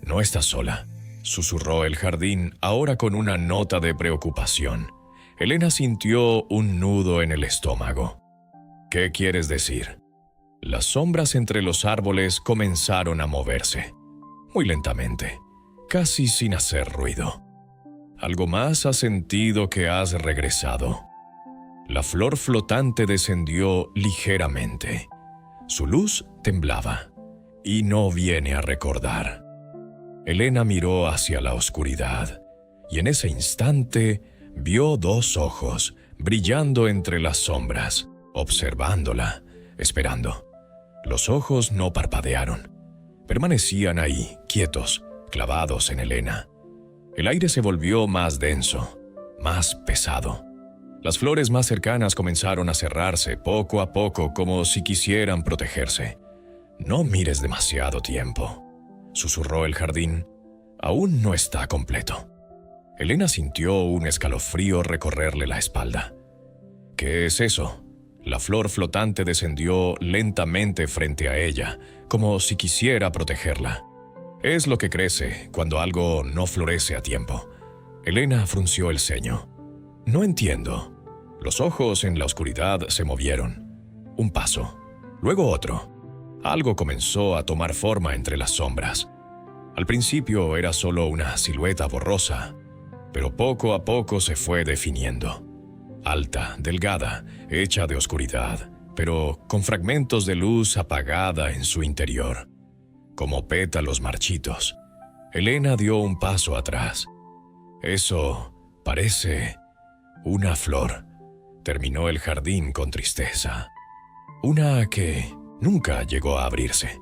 «No estás sola», susurró el jardín, ahora con una nota de preocupación. Elena sintió un nudo en el estómago. «¿Qué quieres decir?» Las sombras entre los árboles comenzaron a moverse. Muy lentamente, casi sin hacer ruido. «Algo más ha sentido que has regresado». La flor flotante descendió ligeramente. Su luz temblaba. «Y no viene a recordar». Elena miró hacia la oscuridad, y en ese instante vio dos ojos brillando entre las sombras, observándola, esperando. Los ojos no parpadearon. Permanecían ahí, quietos, clavados en Elena. El aire se volvió más denso, más pesado. Las flores más cercanas comenzaron a cerrarse poco a poco, como si quisieran protegerse. «No mires demasiado tiempo», susurró el jardín. «Aún no está completo». Elena sintió un escalofrío recorrerle la espalda. «¿Qué es eso?» La flor flotante descendió lentamente frente a ella, como si quisiera protegerla. Es lo que crece cuando algo no florece a tiempo. Elena frunció el ceño. «No entiendo». Los ojos en la oscuridad se movieron. Un paso, luego otro. Algo comenzó a tomar forma entre las sombras. Al principio era solo una silueta borrosa, pero poco a poco se fue definiendo. Alta, delgada, hecha de oscuridad, pero con fragmentos de luz apagada en su interior, como pétalos marchitos. Elena dio un paso atrás. «Eso parece una flor», terminó el jardín con tristeza. «Una que nunca llegó a abrirse».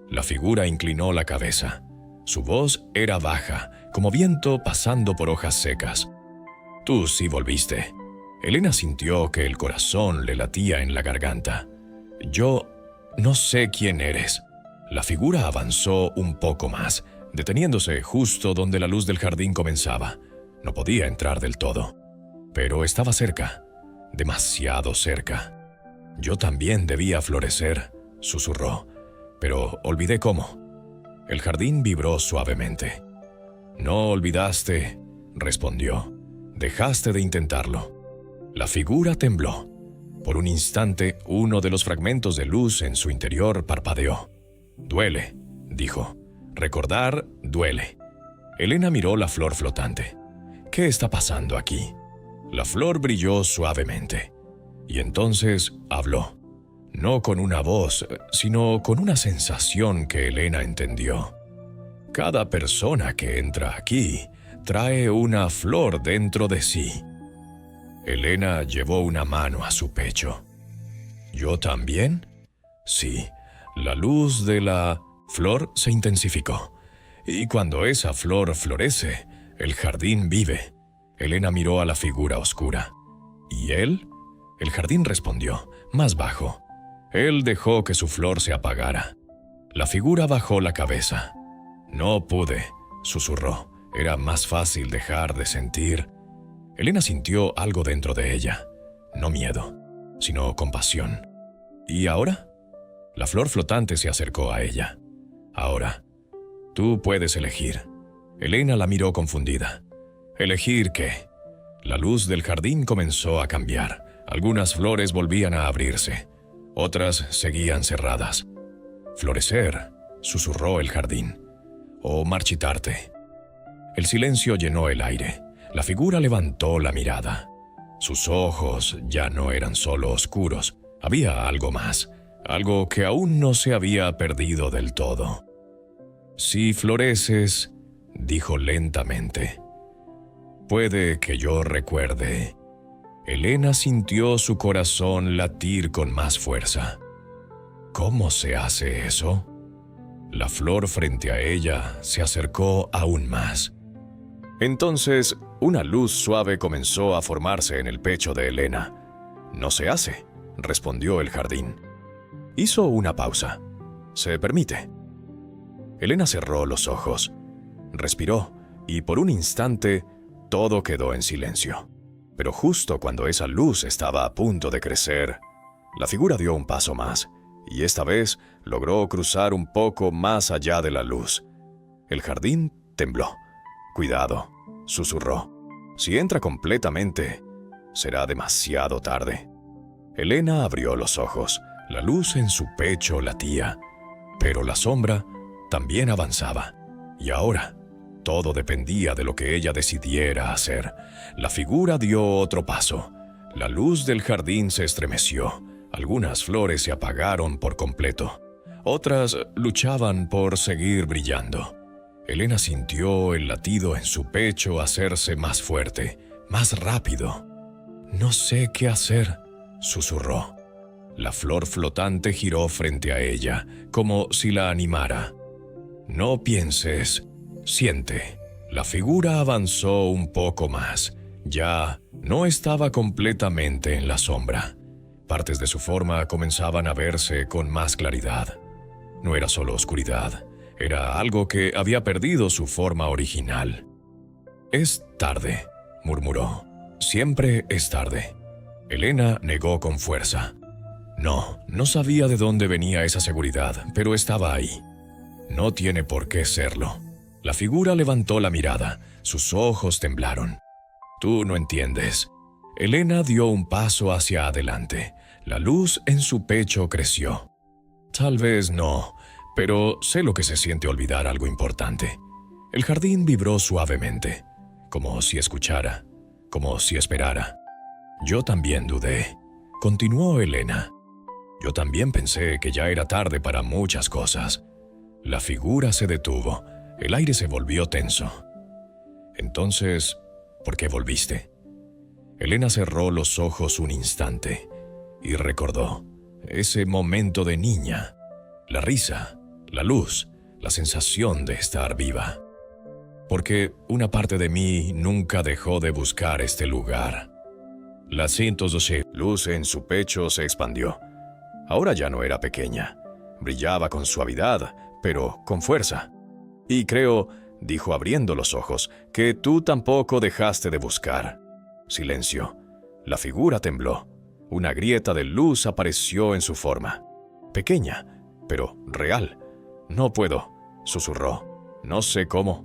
La figura inclinó la cabeza. Su voz era baja, como viento pasando por hojas secas. «Tú sí volviste». Elena sintió que el corazón le latía en la garganta. «Yo no sé quién eres». La figura avanzó un poco más, deteniéndose justo donde la luz del jardín comenzaba. No podía entrar del todo, pero estaba cerca, demasiado cerca. «Yo también debía florecer», susurró, «pero olvidé cómo». El jardín vibró suavemente. «No olvidaste», respondió. «Dejaste de intentarlo». La figura tembló. Por un instante, uno de los fragmentos de luz en su interior parpadeó. «Duele», dijo. «Recordar duele». Elena miró la flor flotante. «¿Qué está pasando aquí?» La flor brilló suavemente. Y entonces habló. No con una voz, sino con una sensación que Elena entendió. «Cada persona que entra aquí trae una flor dentro de sí». Elena llevó una mano a su pecho. «¿Yo también?» «Sí». La luz de la flor se intensificó. Y cuando esa flor florece, el jardín vive. Elena miró a la figura oscura. «¿Y él?» El jardín respondió, más bajo. Él dejó que su flor se apagara. La figura bajó la cabeza. «No pude», susurró. Era más fácil dejar de sentir. Elena sintió algo dentro de ella. No miedo, sino compasión. ¿Y ahora? La flor flotante se acercó a ella. Ahora, tú puedes elegir. Elena la miró confundida. ¿Elegir qué? La luz del jardín comenzó a cambiar. Algunas flores volvían a abrirse. Otras seguían cerradas. Florecer, susurró el jardín. O marchitarte. El silencio llenó el aire. La figura levantó la mirada. Sus ojos ya no eran solo oscuros. Había algo más, algo que aún no se había perdido del todo. Si floreces, dijo lentamente, puede que yo recuerde. Elena sintió su corazón latir con más fuerza. ¿Cómo se hace eso? La flor frente a ella se acercó aún más. Entonces, una luz suave comenzó a formarse en el pecho de Elena. No se hace, respondió el jardín. Hizo una pausa. Se permite. Elena cerró los ojos, respiró y por un instante todo quedó en silencio. Pero justo cuando esa luz estaba a punto de crecer, la figura dio un paso más y esta vez logró cruzar un poco más allá de la luz. El jardín tembló. Cuidado, susurró. Si entra completamente, será demasiado tarde. Elena abrió los ojos. La luz en su pecho latía, pero la sombra también avanzaba. Y ahora, todo dependía de lo que ella decidiera hacer. La figura dio otro paso. La luz del jardín se estremeció. Algunas flores se apagaron por completo. Otras luchaban por seguir brillando. Elena sintió el latido en su pecho hacerse más fuerte, más rápido. No sé qué hacer, susurró. La flor flotante giró frente a ella, como si la animara. No pienses, siente. La figura avanzó un poco más. Ya no estaba completamente en la sombra. Partes de su forma comenzaban a verse con más claridad. No era solo oscuridad. Era algo que había perdido su forma original. «Es tarde», murmuró. «Siempre es tarde». Elena negó con fuerza. No sabía de dónde venía esa seguridad, pero estaba ahí. No tiene por qué serlo. La figura levantó la mirada. Sus ojos temblaron. «Tú no entiendes». Elena dio un paso hacia adelante. La luz en su pecho creció. «Tal vez no, pero sé lo que se siente olvidar algo importante». El jardín vibró suavemente, como si escuchara, como si esperara. «Yo también dudé», continuó Elena. «Yo también pensé que ya era tarde para muchas cosas». La figura se detuvo. El aire se volvió tenso. «Entonces, ¿por qué volviste?» Elena cerró los ojos un instante y recordó ese momento de niña. La risa, la luz, la sensación de estar viva. Porque una parte de mí nunca dejó de buscar este lugar. La luz en su pecho se expandió. Ahora ya no era pequeña. Brillaba con suavidad, pero con fuerza. «Y creo», dijo abriendo los ojos, «que tú tampoco dejaste de buscar». Silencio. La figura tembló. Una grieta de luz apareció en su forma. Pequeña, pero real. «No puedo», susurró. «No sé cómo».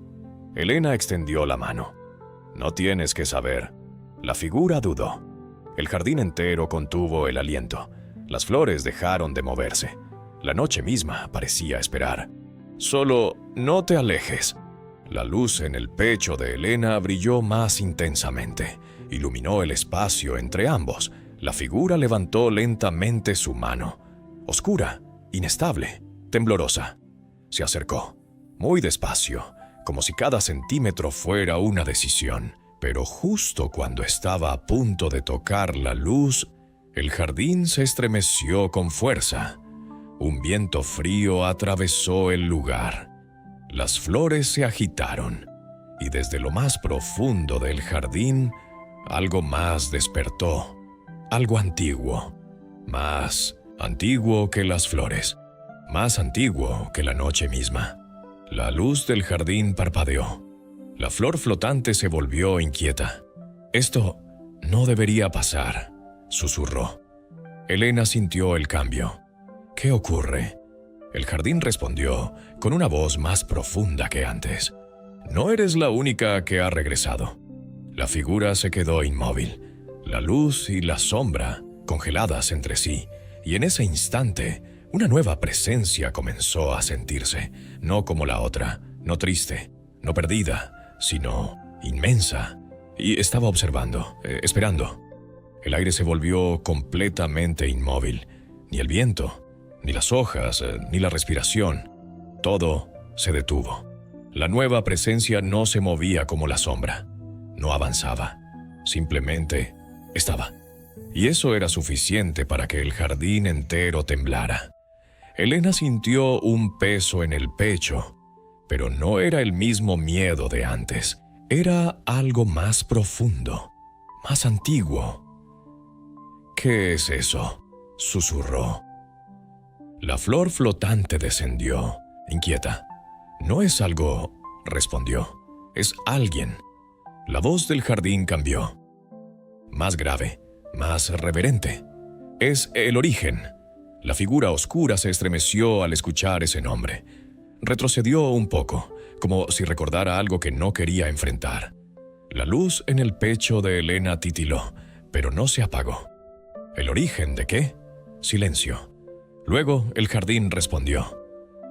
Elena extendió la mano. «No tienes que saber». La figura dudó. El jardín entero contuvo el aliento. Las flores dejaron de moverse. La noche misma parecía esperar. «Solo no te alejes». La luz en el pecho de Elena brilló más intensamente. Iluminó el espacio entre ambos. La figura levantó lentamente su mano. Oscura, inestable, temblorosa. Se acercó, muy despacio, como si cada centímetro fuera una decisión. Pero justo cuando estaba a punto de tocar la luz, el jardín se estremeció con fuerza. Un viento frío atravesó el lugar. Las flores se agitaron, y desde lo más profundo del jardín, algo más despertó. Algo antiguo, más antiguo que las flores, más antiguo que la noche misma. La luz del jardín parpadeó. La flor flotante se volvió inquieta. «Esto no debería pasar», susurró. Elena sintió el cambio. «¿Qué ocurre?». El jardín respondió con una voz más profunda que antes. «No eres la única que ha regresado». La figura se quedó inmóvil, la luz y la sombra congeladas entre sí, y en ese instante una nueva presencia comenzó a sentirse, no como la otra, no triste, no perdida, sino inmensa, y estaba observando, esperando. El aire se volvió completamente inmóvil, ni el viento, ni las hojas, ni la respiración. Todo se detuvo. La nueva presencia no se movía como la sombra, no avanzaba, simplemente estaba. Y eso era suficiente para que el jardín entero temblara. Elena sintió un peso en el pecho, pero no era el mismo miedo de antes. Era algo más profundo, más antiguo. «¿Qué es eso?», susurró. La flor flotante descendió, inquieta. «No es algo», respondió. «Es alguien». La voz del jardín cambió. Más grave, más reverente. «Es el origen». La figura oscura se estremeció al escuchar ese nombre. Retrocedió un poco, como si recordara algo que no quería enfrentar. La luz en el pecho de Elena titiló, pero no se apagó. ¿El origen de qué? Silencio. Luego el jardín respondió: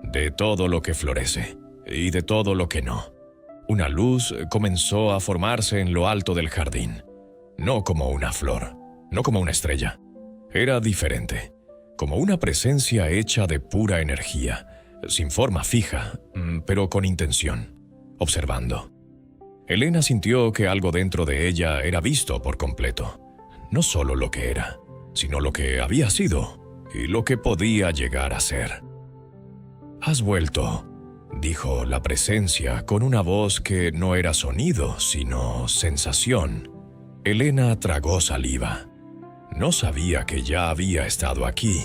«De todo lo que florece y de todo lo que no». Una luz comenzó a formarse en lo alto del jardín. No como una flor, no como una estrella. Era diferente, como una presencia hecha de pura energía, sin forma fija, pero con intención, observando. Elena sintió que algo dentro de ella era visto por completo. No solo lo que era, sino lo que había sido y lo que podía llegar a ser. «Has vuelto», dijo la presencia con una voz que no era sonido, sino sensación. Elena tragó saliva. No sabía que ya había estado aquí,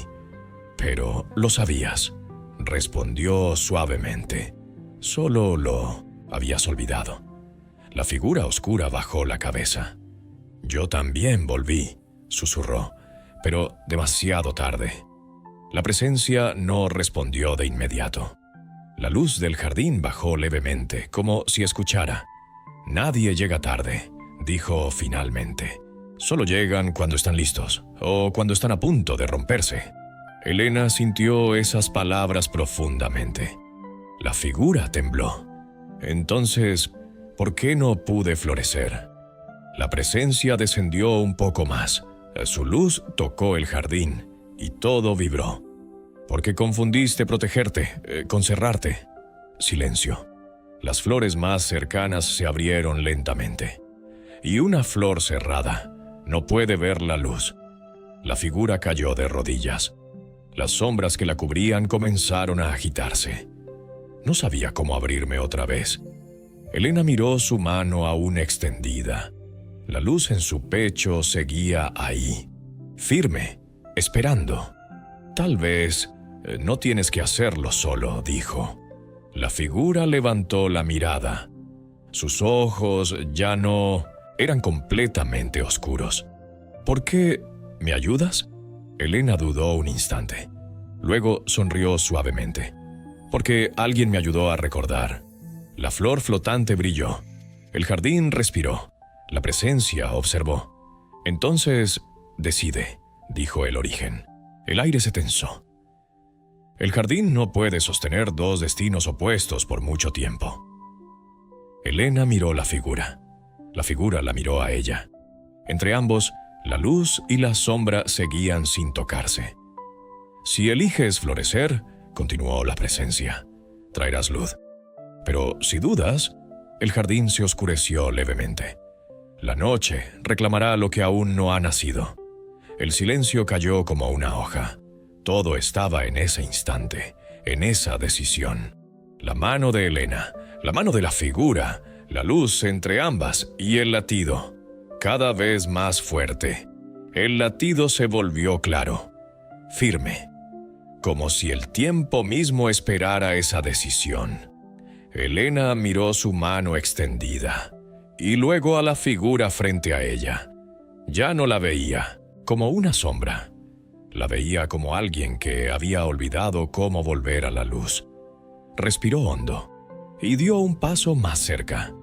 pero lo sabías, respondió suavemente. Solo lo habías olvidado. La figura oscura bajó la cabeza. «Yo también volví», susurró, pero demasiado tarde. La presencia no respondió de inmediato. La luz del jardín bajó levemente, como si escuchara. «Nadie llega tarde», dijo finalmente. «Solo llegan cuando están listos, o cuando están a punto de romperse». Elena sintió esas palabras profundamente. La figura tembló. «Entonces, ¿por qué no pude florecer?». La presencia descendió un poco más. Su luz tocó el jardín, y todo vibró. «Porque confundiste protegerte, con cerrarte». Silencio. Las flores más cercanas se abrieron lentamente. Y una flor cerrada no puede ver la luz. La figura cayó de rodillas. Las sombras que la cubrían comenzaron a agitarse. No sabía cómo abrirme otra vez. Elena miró su mano aún extendida. La luz en su pecho seguía ahí, firme, esperando. «Tal vez no tienes que hacerlo solo», dijo. La figura levantó la mirada. Sus ojos ya no eran completamente oscuros. «¿Por qué me ayudas?». Elena dudó un instante. Luego sonrió suavemente. «Porque alguien me ayudó a recordar». La flor flotante brilló. El jardín respiró. La presencia observó. «Entonces, decide», dijo el origen. El aire se tensó. El jardín no puede sostener dos destinos opuestos por mucho tiempo. Elena miró la figura. La figura la miró a ella. Entre ambos, la luz y la sombra seguían sin tocarse. «Si eliges florecer», continuó la presencia, «traerás luz. Pero si dudas», el jardín se oscureció levemente. «La noche reclamará lo que aún no ha nacido». El silencio cayó como una hoja. Todo estaba en ese instante, en esa decisión. La mano de Elena, la mano de la figura, la luz entre ambas y el latido, cada vez más fuerte. El latido se volvió claro, firme, como si el tiempo mismo esperara esa decisión. Elena miró su mano extendida y luego a la figura frente a ella. Ya no la veía como una sombra. La veía como alguien que había olvidado cómo volver a la luz. Respiró hondo y dio un paso más cerca.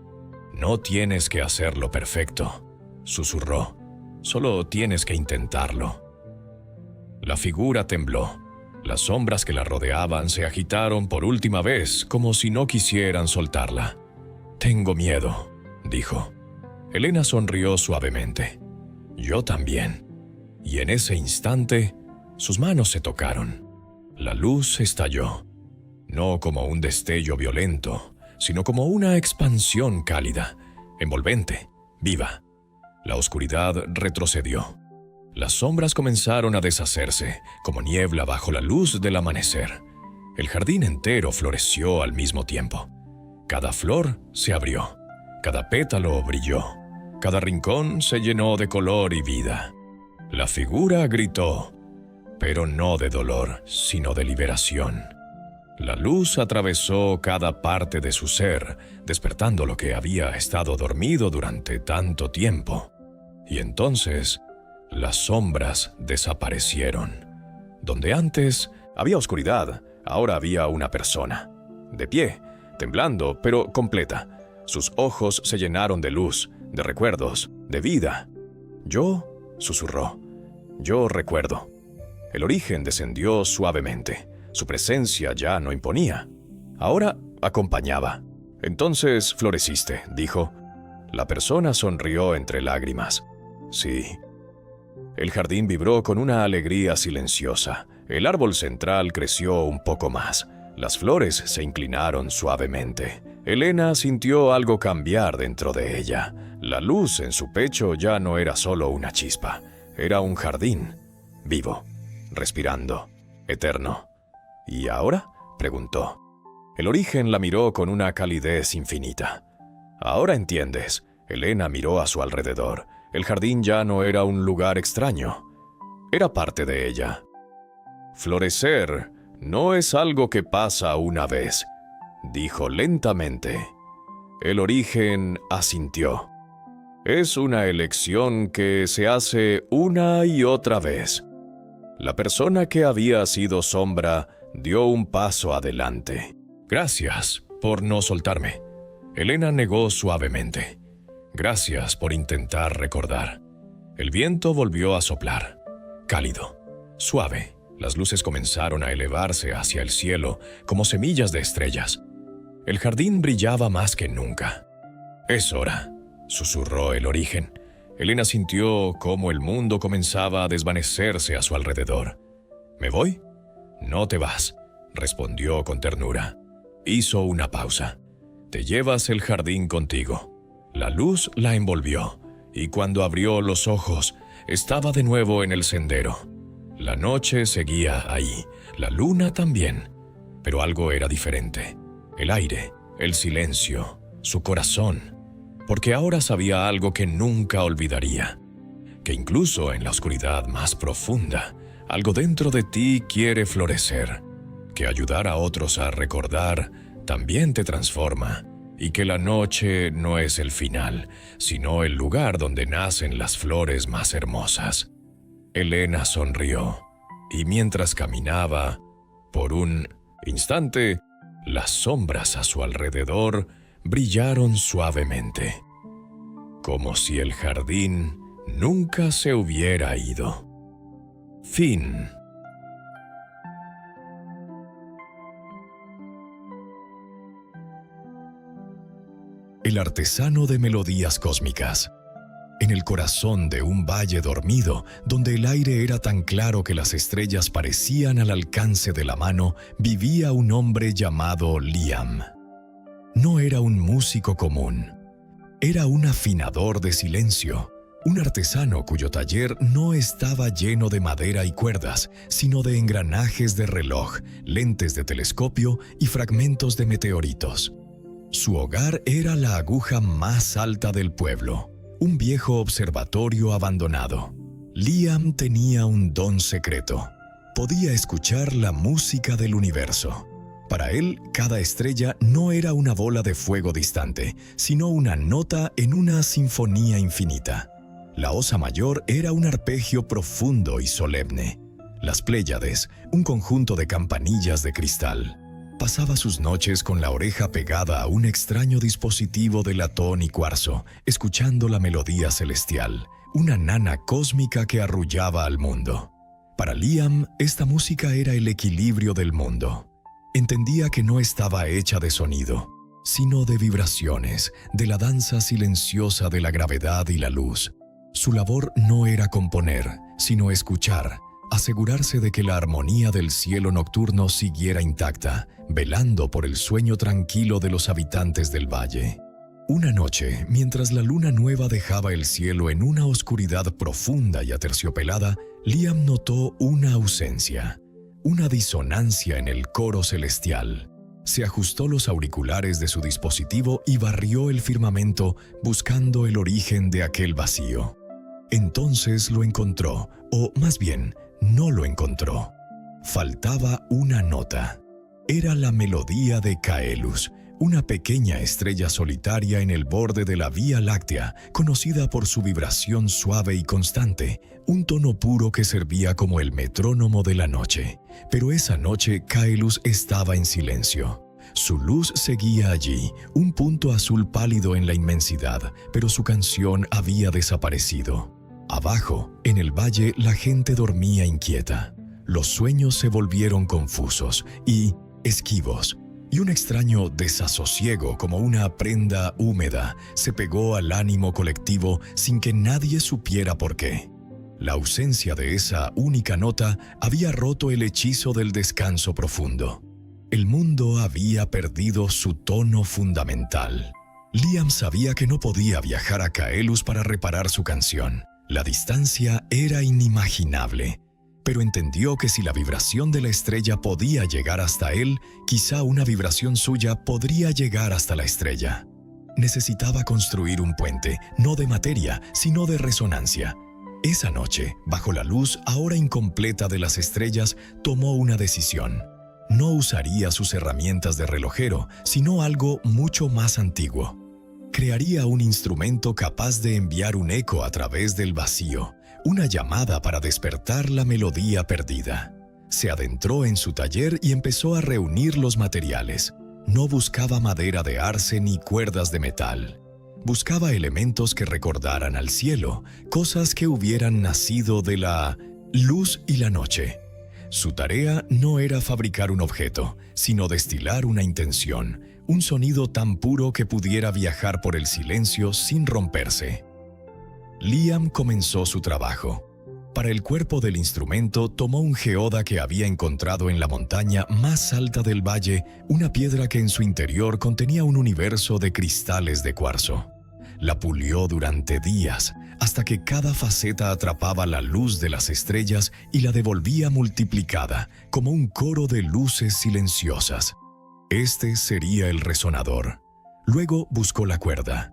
«No tienes que hacerlo perfecto», susurró. «Solo tienes que intentarlo». La figura tembló. Las sombras que la rodeaban se agitaron por última vez, como si no quisieran soltarla. «Tengo miedo», dijo. Elena sonrió suavemente. «Yo también». Y en ese instante, sus manos se tocaron. La luz estalló, no como un destello violento, sino como una expansión cálida, envolvente, viva. La oscuridad retrocedió. Las sombras comenzaron a deshacerse, como niebla bajo la luz del amanecer. El jardín entero floreció al mismo tiempo. Cada flor se abrió, cada pétalo brilló, cada rincón se llenó de color y vida. La figura gritó, pero no de dolor, sino de liberación. La luz atravesó cada parte de su ser, despertando lo que había estado dormido durante tanto tiempo. Y entonces, las sombras desaparecieron. Donde antes había oscuridad, ahora había una persona. De pie, temblando, pero completa. Sus ojos se llenaron de luz, de recuerdos, de vida. «Yo», susurró, «yo recuerdo». El origen descendió suavemente. Su presencia ya no imponía. Ahora acompañaba. «Entonces floreciste», dijo. La persona sonrió entre lágrimas. «Sí». El jardín vibró con una alegría silenciosa. El árbol central creció un poco más. Las flores se inclinaron suavemente. Elena sintió algo cambiar dentro de ella. La luz en su pecho ya no era solo una chispa. Era un jardín, vivo, respirando, eterno. «¿Y ahora?», preguntó. El origen la miró con una calidez infinita. «Ahora entiendes». Elena miró a su alrededor. El jardín ya no era un lugar extraño. Era parte de ella. «Florecer no es algo que pasa una vez», dijo lentamente. El origen asintió. «Es una elección que se hace una y otra vez». La persona que había sido sombra dio un paso adelante. «Gracias por no soltarme». Elena negó suavemente. «Gracias por intentar recordar». El viento volvió a soplar, cálido, suave. Las luces comenzaron a elevarse hacia el cielo como semillas de estrellas. El jardín brillaba más que nunca. «Es hora», susurró el origen. Elena sintió cómo el mundo comenzaba a desvanecerse a su alrededor. «¿Me voy?». «No te vas», respondió con ternura. Hizo una pausa. «Te llevas el jardín contigo». La luz la envolvió, y cuando abrió los ojos, estaba de nuevo en el sendero. La noche seguía ahí, la luna también, pero algo era diferente. El aire, el silencio, su corazón, porque ahora sabía algo que nunca olvidaría, que incluso en la oscuridad más profunda, algo dentro de ti quiere florecer, que ayudar a otros a recordar también te transforma, y que la noche no es el final, sino el lugar donde nacen las flores más hermosas. Elena sonrió, y mientras caminaba, por un instante, las sombras a su alrededor brillaron suavemente, como si el jardín nunca se hubiera ido. Fin. El artesano de melodías cósmicas. En el corazón de un valle dormido, donde el aire era tan claro que las estrellas parecían al alcance de la mano, vivía un hombre llamado Liam. No era un músico común. Era un afinador de silencio, un artesano cuyo taller no estaba lleno de madera y cuerdas, sino de engranajes de reloj, lentes de telescopio y fragmentos de meteoritos. Su hogar era la aguja más alta del pueblo, un viejo observatorio abandonado. Liam tenía un don secreto. Podía escuchar la música del universo. Para él, cada estrella no era una bola de fuego distante, sino una nota en una sinfonía infinita. La Osa Mayor era un arpegio profundo y solemne. Las Pléyades, un conjunto de campanillas de cristal. Pasaba sus noches con la oreja pegada a un extraño dispositivo de latón y cuarzo, escuchando la melodía celestial, una nana cósmica que arrullaba al mundo. Para Liam, esta música era el equilibrio del mundo. Entendía que no estaba hecha de sonido, sino de vibraciones, de la danza silenciosa de la gravedad y la luz. Su labor no era componer, sino escuchar, asegurarse de que la armonía del cielo nocturno siguiera intacta, velando por el sueño tranquilo de los habitantes del valle. Una noche, mientras la luna nueva dejaba el cielo en una oscuridad profunda y aterciopelada, Liam notó una ausencia, una disonancia en el coro celestial. Se ajustó los auriculares de su dispositivo y barrió el firmamento buscando el origen de aquel vacío. Entonces lo encontró, o más bien, no lo encontró. Faltaba una nota. Era la melodía de Caelus, una pequeña estrella solitaria en el borde de la Vía Láctea, conocida por su vibración suave y constante, un tono puro que servía como el metrónomo de la noche. Pero esa noche Caelus estaba en silencio. Su luz seguía allí, un punto azul pálido en la inmensidad, pero su canción había desaparecido. Abajo, en el valle, la gente dormía inquieta. Los sueños se volvieron confusos y esquivos, y un extraño desasosiego, como una prenda húmeda, se pegó al ánimo colectivo sin que nadie supiera por qué. La ausencia de esa única nota había roto el hechizo del descanso profundo. El mundo había perdido su tono fundamental. Liam sabía que no podía viajar a Caelus para reparar su canción. La distancia era inimaginable, pero entendió que si la vibración de la estrella podía llegar hasta él, quizá una vibración suya podría llegar hasta la estrella. Necesitaba construir un puente, no de materia, sino de resonancia. Esa noche, bajo la luz ahora incompleta de las estrellas, tomó una decisión. No usaría sus herramientas de relojero, sino algo mucho más antiguo. Crearía un instrumento capaz de enviar un eco a través del vacío, una llamada para despertar la melodía perdida. Se adentró en su taller y empezó a reunir los materiales. No buscaba madera de arce ni cuerdas de metal. Buscaba elementos que recordaran al cielo, cosas que hubieran nacido de la luz y la noche. Su tarea no era fabricar un objeto, sino destilar una intención, un sonido tan puro que pudiera viajar por el silencio sin romperse. Liam comenzó su trabajo. Para el cuerpo del instrumento tomó un geoda que había encontrado en la montaña más alta del valle, una piedra que en su interior contenía un universo de cristales de cuarzo. La pulió durante días, hasta que cada faceta atrapaba la luz de las estrellas y la devolvía multiplicada, como un coro de luces silenciosas. Este sería el resonador. Luego buscó la cuerda.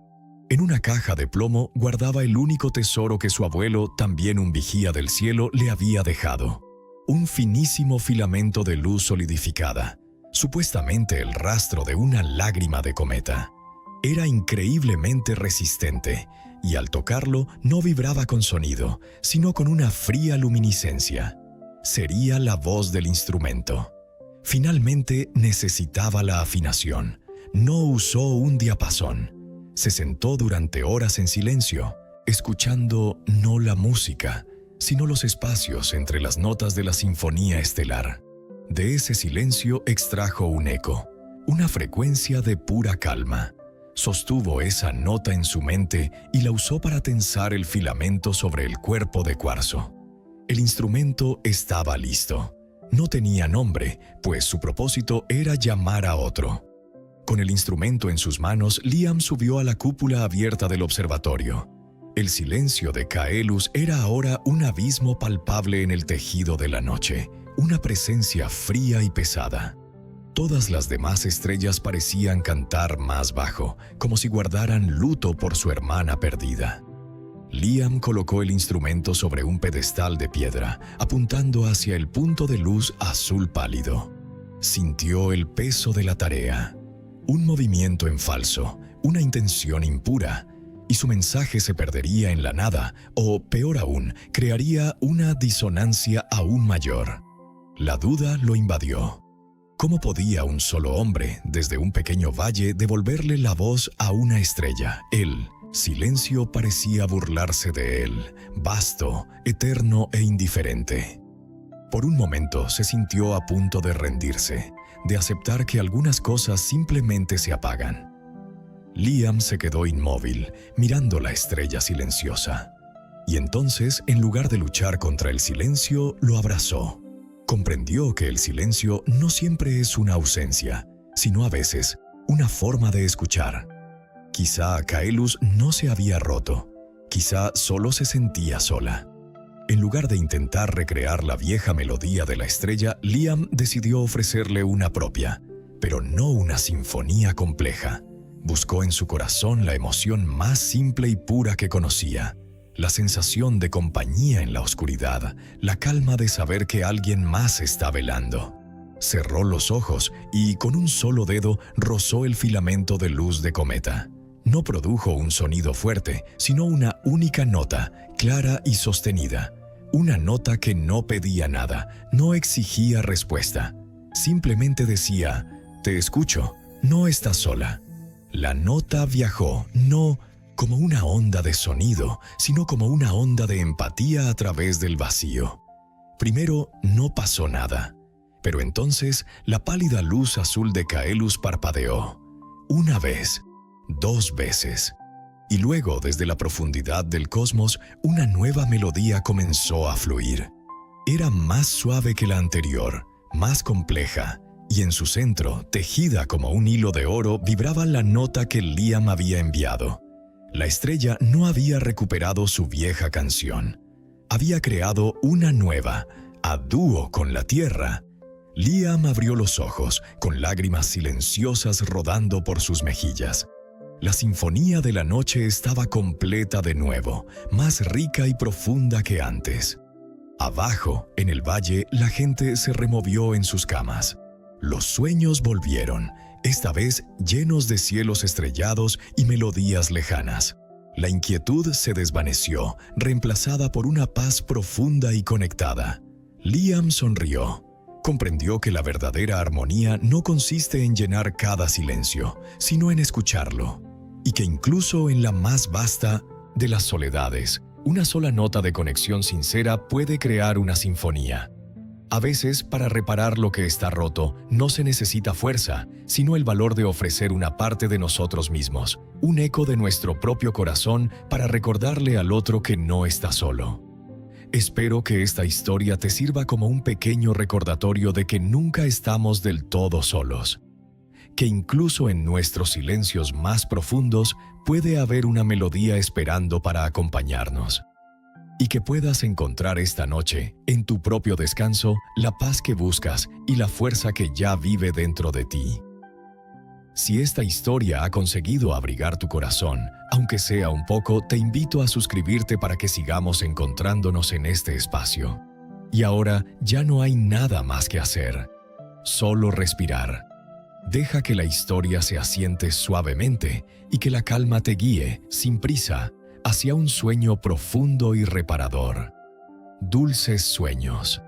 En una caja de plomo guardaba el único tesoro que su abuelo, también un vigía del cielo, le había dejado. Un finísimo filamento de luz solidificada, supuestamente el rastro de una lágrima de cometa. Era increíblemente resistente, y al tocarlo no vibraba con sonido, sino con una fría luminiscencia. Sería la voz del instrumento. Finalmente necesitaba la afinación. No usó un diapasón. Se sentó durante horas en silencio, escuchando no la música, sino los espacios entre las notas de la sinfonía estelar. De ese silencio extrajo un eco, una frecuencia de pura calma. Sostuvo esa nota en su mente y la usó para tensar el filamento sobre el cuerpo de cuarzo. El instrumento estaba listo. No tenía nombre, pues su propósito era llamar a otro. Con el instrumento en sus manos, Liam subió a la cúpula abierta del observatorio. El silencio de Caelus era ahora un abismo palpable en el tejido de la noche, una presencia fría y pesada. Todas las demás estrellas parecían cantar más bajo, como si guardaran luto por su hermana perdida. Liam colocó el instrumento sobre un pedestal de piedra, apuntando hacia el punto de luz azul pálido. Sintió el peso de la tarea, un movimiento en falso, una intención impura, y su mensaje se perdería en la nada, o peor aún, crearía una disonancia aún mayor. La duda lo invadió. ¿Cómo podía un solo hombre, desde un pequeño valle, devolverle la voz a una estrella? El silencio parecía burlarse de él, vasto, eterno e indiferente. Por un momento se sintió a punto de rendirse, de aceptar que algunas cosas simplemente se apagan. Liam se quedó inmóvil, mirando la estrella silenciosa. Y entonces, en lugar de luchar contra el silencio, lo abrazó. Comprendió que el silencio no siempre es una ausencia, sino a veces una forma de escuchar. Quizá Caelus no se había roto, quizá solo se sentía sola. En lugar de intentar recrear la vieja melodía de la estrella, Liam decidió ofrecerle una propia, pero no una sinfonía compleja. Buscó en su corazón la emoción más simple y pura que conocía, la sensación de compañía en la oscuridad, la calma de saber que alguien más está velando. Cerró los ojos y con un solo dedo rozó el filamento de luz de cometa. No produjo un sonido fuerte, sino una única nota, clara y sostenida. Una nota que no pedía nada, no exigía respuesta. Simplemente decía, «Te escucho, no estás sola». La nota viajó, no como una onda de sonido, sino como una onda de empatía a través del vacío. Primero no pasó nada, pero entonces la pálida luz azul de Caelus parpadeó. Una vez, 2 veces. Y luego, desde la profundidad del cosmos, una nueva melodía comenzó a fluir. Era más suave que la anterior, más compleja, y en su centro, tejida como un hilo de oro, vibraba la nota que Liam había enviado. La estrella no había recuperado su vieja canción. Había creado una nueva, a dúo con la tierra. Liam abrió los ojos, con lágrimas silenciosas rodando por sus mejillas. La sinfonía de la noche estaba completa de nuevo, más rica y profunda que antes. Abajo, en el valle, la gente se removió en sus camas. Los sueños volvieron, esta vez llenos de cielos estrellados y melodías lejanas. La inquietud se desvaneció, reemplazada por una paz profunda y conectada. Liam sonrió. Comprendió que la verdadera armonía no consiste en llenar cada silencio, sino en escucharlo. Y que incluso en la más vasta de las soledades, una sola nota de conexión sincera puede crear una sinfonía. A veces, para reparar lo que está roto, no se necesita fuerza, sino el valor de ofrecer una parte de nosotros mismos, un eco de nuestro propio corazón para recordarle al otro que no está solo. Espero que esta historia te sirva como un pequeño recordatorio de que nunca estamos del todo solos, que incluso en nuestros silencios más profundos puede haber una melodía esperando para acompañarnos. Y que puedas encontrar esta noche, en tu propio descanso, la paz que buscas y la fuerza que ya vive dentro de ti. Si esta historia ha conseguido abrigar tu corazón, aunque sea un poco, te invito a suscribirte para que sigamos encontrándonos en este espacio. Y ahora ya no hay nada más que hacer, solo respirar. Deja que la historia se asiente suavemente y que la calma te guíe, sin prisa, hacia un sueño profundo y reparador. Dulces sueños.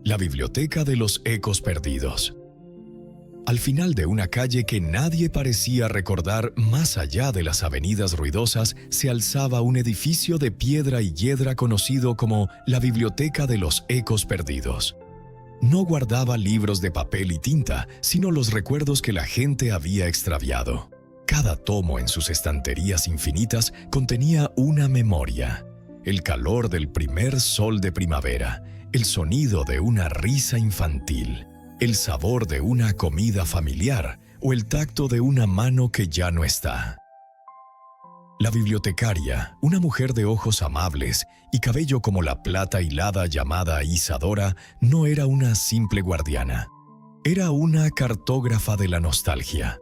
La biblioteca de los ecos perdidos. Al final de una calle que nadie parecía recordar, más allá de las avenidas ruidosas, se alzaba un edificio de piedra y hiedra conocido como la Biblioteca de los Ecos Perdidos. No guardaba libros de papel y tinta, sino los recuerdos que la gente había extraviado. Cada tomo en sus estanterías infinitas contenía una memoria: el calor del primer sol de primavera, el sonido de una risa infantil, el sabor de una comida familiar o el tacto de una mano que ya no está. La bibliotecaria, una mujer de ojos amables y cabello como la plata hilada llamada Isadora, no era una simple guardiana. Era una cartógrafa de la nostalgia.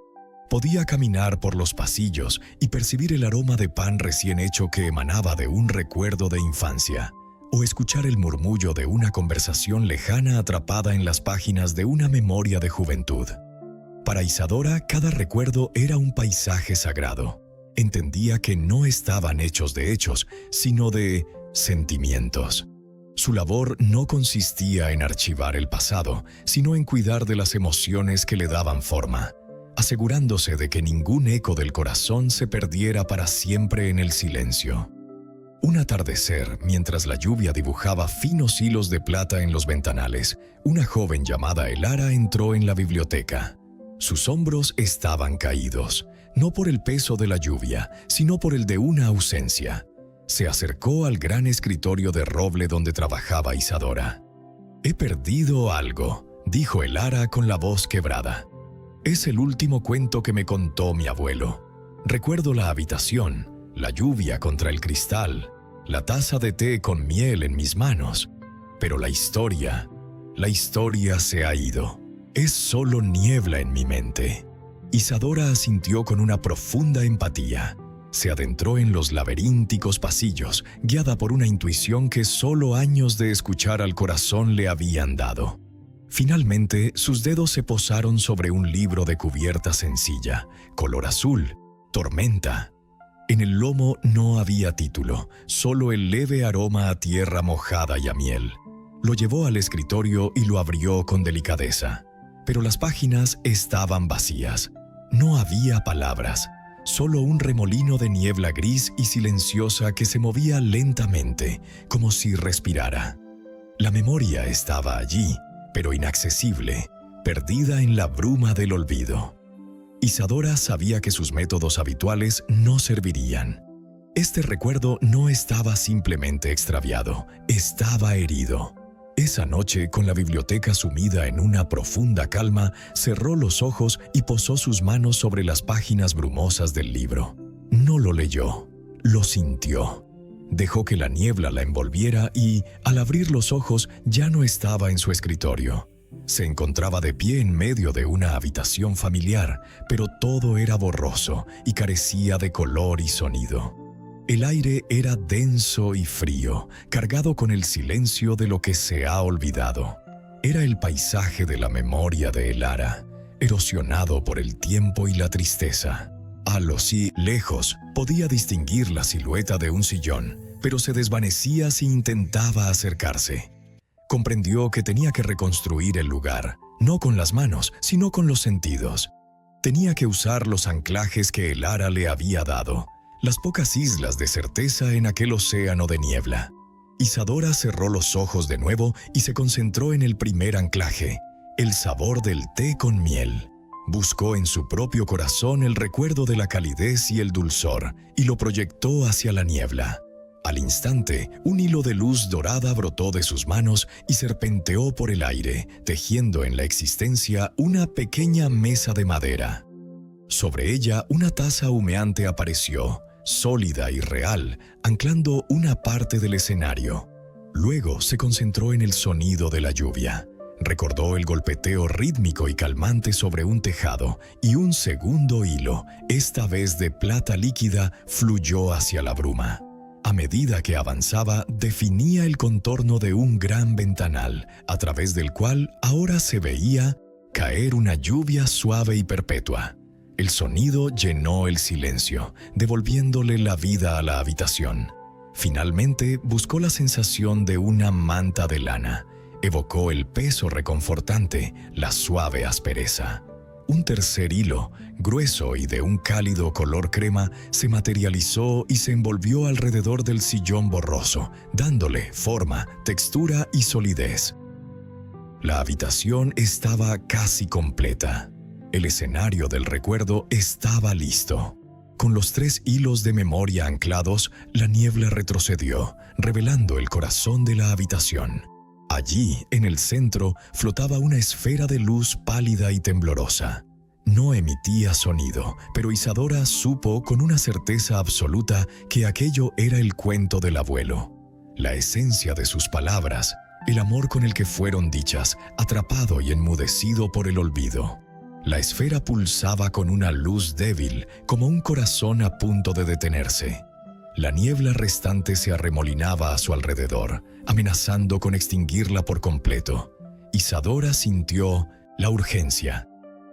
Podía caminar por los pasillos y percibir el aroma de pan recién hecho que emanaba de un recuerdo de infancia, o escuchar el murmullo de una conversación lejana atrapada en las páginas de una memoria de juventud. Para Isadora, cada recuerdo era un paisaje sagrado. Entendía que no estaban hechos de hechos, sino de sentimientos. Su labor no consistía en archivar el pasado, sino en cuidar de las emociones que le daban forma, asegurándose de que ningún eco del corazón se perdiera para siempre en el silencio. Un atardecer, mientras la lluvia dibujaba finos hilos de plata en los ventanales, una joven llamada Elara entró en la biblioteca. Sus hombros estaban caídos, no por el peso de la lluvia, sino por el de una ausencia. Se acercó al gran escritorio de roble donde trabajaba Isadora. «He perdido algo», dijo Elara con la voz quebrada. «Es el último cuento que me contó mi abuelo. Recuerdo la habitación, la lluvia contra el cristal, la taza de té con miel en mis manos. Pero la historia se ha ido. Es solo niebla en mi mente». Isadora asintió con una profunda empatía. Se adentró en los laberínticos pasillos, guiada por una intuición que solo años de escuchar al corazón le habían dado. Finalmente, sus dedos se posaron sobre un libro de cubierta sencilla, color azul, Tormenta. En el lomo no había título, solo el leve aroma a tierra mojada y a miel. Lo llevó al escritorio y lo abrió con delicadeza. Pero las páginas estaban vacías. No había palabras, solo un remolino de niebla gris y silenciosa que se movía lentamente, como si respirara. La memoria estaba allí, pero inaccesible, perdida en la bruma del olvido. Isadora sabía que sus métodos habituales no servirían. Este recuerdo no estaba simplemente extraviado, estaba herido. Esa noche, con la biblioteca sumida en una profunda calma, cerró los ojos y posó sus manos sobre las páginas brumosas del libro. No lo leyó, lo sintió. Dejó que la niebla la envolviera y, al abrir los ojos, ya no estaba en su escritorio. Se encontraba de pie en medio de una habitación familiar, pero todo era borroso y carecía de color y sonido. El aire era denso y frío, cargado con el silencio de lo que se ha olvidado. Era el paisaje de la memoria de Elara, erosionado por el tiempo y la tristeza. A lo lejos podía distinguir la silueta de un sillón, pero se desvanecía si intentaba acercarse. Comprendió que tenía que reconstruir el lugar, no con las manos, sino con los sentidos. Tenía que usar los anclajes que Elara le había dado, las pocas islas de certeza en aquel océano de niebla. Isadora cerró los ojos de nuevo y se concentró en el primer anclaje, el sabor del té con miel. Buscó en su propio corazón el recuerdo de la calidez y el dulzor y lo proyectó hacia la niebla. Al instante, un hilo de luz dorada brotó de sus manos y serpenteó por el aire, tejiendo en la existencia una pequeña mesa de madera. Sobre ella, una taza humeante apareció, sólida y real, anclando una parte del escenario. Luego se concentró en el sonido de la lluvia. Recordó el golpeteo rítmico y calmante sobre un tejado, y un segundo hilo, esta vez de plata líquida, fluyó hacia la bruma. A medida que avanzaba, definía el contorno de un gran ventanal, a través del cual ahora se veía caer una lluvia suave y perpetua. El sonido llenó el silencio, devolviéndole la vida a la habitación. Finalmente, buscó la sensación de una manta de lana. Evocó el peso reconfortante, la suave aspereza. Un tercer hilo, grueso y de un cálido color crema, se materializó y se envolvió alrededor del sillón borroso, dándole forma, textura y solidez. La habitación estaba casi completa. El escenario del recuerdo estaba listo. Con los 3 hilos de memoria anclados, la niebla retrocedió, revelando el corazón de la habitación. Allí, en el centro, flotaba una esfera de luz pálida y temblorosa. No emitía sonido, pero Isadora supo con una certeza absoluta que aquello era el cuento del abuelo. La esencia de sus palabras, el amor con el que fueron dichas, atrapado y enmudecido por el olvido. La esfera pulsaba con una luz débil, como un corazón a punto de detenerse. La niebla restante se arremolinaba a su alrededor, amenazando con extinguirla por completo. Isadora sintió la urgencia.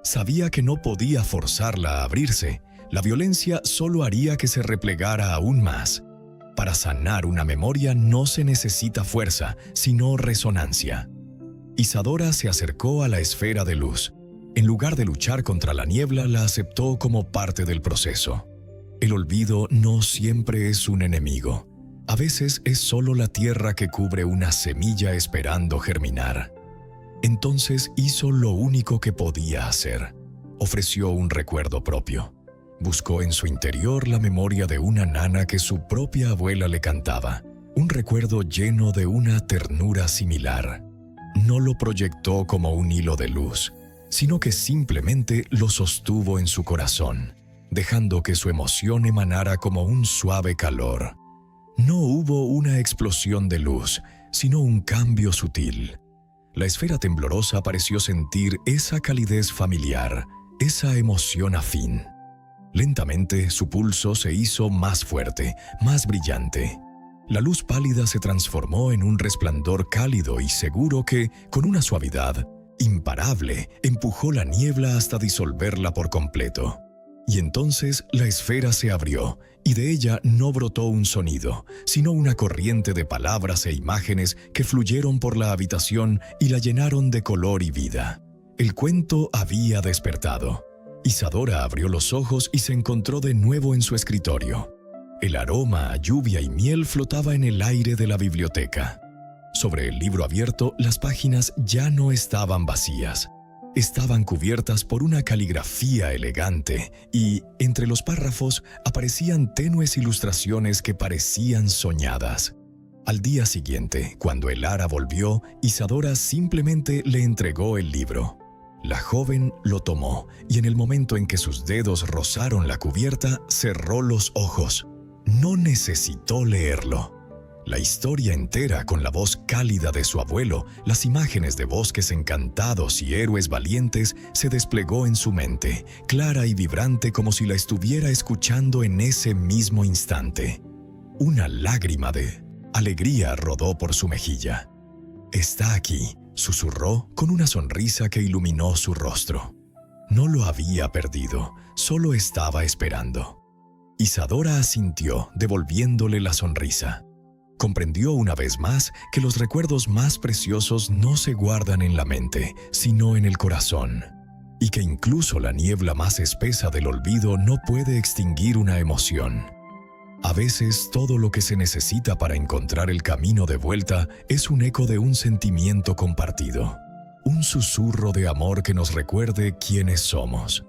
Sabía que no podía forzarla a abrirse. La violencia solo haría que se replegara aún más. Para sanar una memoria no se necesita fuerza, sino resonancia. Isadora se acercó a la esfera de luz. En lugar de luchar contra la niebla, la aceptó como parte del proceso. El olvido no siempre es un enemigo. A veces es solo la tierra que cubre una semilla esperando germinar. Entonces hizo lo único que podía hacer. Ofreció un recuerdo propio. Buscó en su interior la memoria de una nana que su propia abuela le cantaba. Un recuerdo lleno de una ternura similar. No lo proyectó como un hilo de luz, sino que simplemente lo sostuvo en su corazón, dejando que su emoción emanara como un suave calor. No hubo una explosión de luz, sino un cambio sutil. La esfera temblorosa pareció sentir esa calidez familiar, esa emoción afín. Lentamente su pulso se hizo más fuerte, más brillante. La luz pálida se transformó en un resplandor cálido y seguro que, con una suavidad imparable, empujó la niebla hasta disolverla por completo. Y entonces la esfera se abrió, y de ella no brotó un sonido, sino una corriente de palabras e imágenes que fluyeron por la habitación y la llenaron de color y vida. El cuento había despertado. Isadora abrió los ojos y se encontró de nuevo en su escritorio. El aroma a lluvia y miel flotaba en el aire de la biblioteca. Sobre el libro abierto, las páginas ya no estaban vacías. Estaban cubiertas por una caligrafía elegante y, entre los párrafos, aparecían tenues ilustraciones que parecían soñadas. Al día siguiente, cuando Elara volvió, Isadora simplemente le entregó el libro. La joven lo tomó y en el momento en que sus dedos rozaron la cubierta, cerró los ojos. No necesitó leerlo. La historia entera, con la voz cálida de su abuelo, las imágenes de bosques encantados y héroes valientes, se desplegó en su mente, clara y vibrante como si la estuviera escuchando en ese mismo instante. Una lágrima de alegría rodó por su mejilla. «Está aquí», susurró con una sonrisa que iluminó su rostro. No lo había perdido, solo estaba esperando. Isadora asintió, devolviéndole la sonrisa. Comprendió una vez más que los recuerdos más preciosos no se guardan en la mente, sino en el corazón, y que incluso la niebla más espesa del olvido no puede extinguir una emoción. A veces todo lo que se necesita para encontrar el camino de vuelta es un eco de un sentimiento compartido, un susurro de amor que nos recuerde quiénes somos.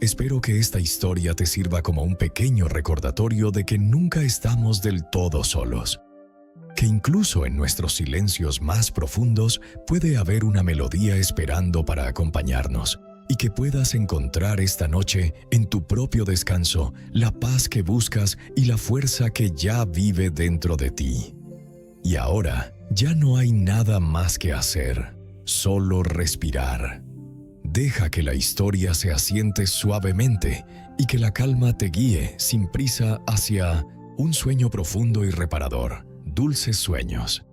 Espero que esta historia te sirva como un pequeño recordatorio de que nunca estamos del todo solos, que incluso en nuestros silencios más profundos puede haber una melodía esperando para acompañarnos, y que puedas encontrar esta noche, en tu propio descanso, la paz que buscas y la fuerza que ya vive dentro de ti. Y ahora, ya no hay nada más que hacer, solo respirar. Deja que la historia se asiente suavemente y que la calma te guíe sin prisa hacia un sueño profundo y reparador. Dulces sueños.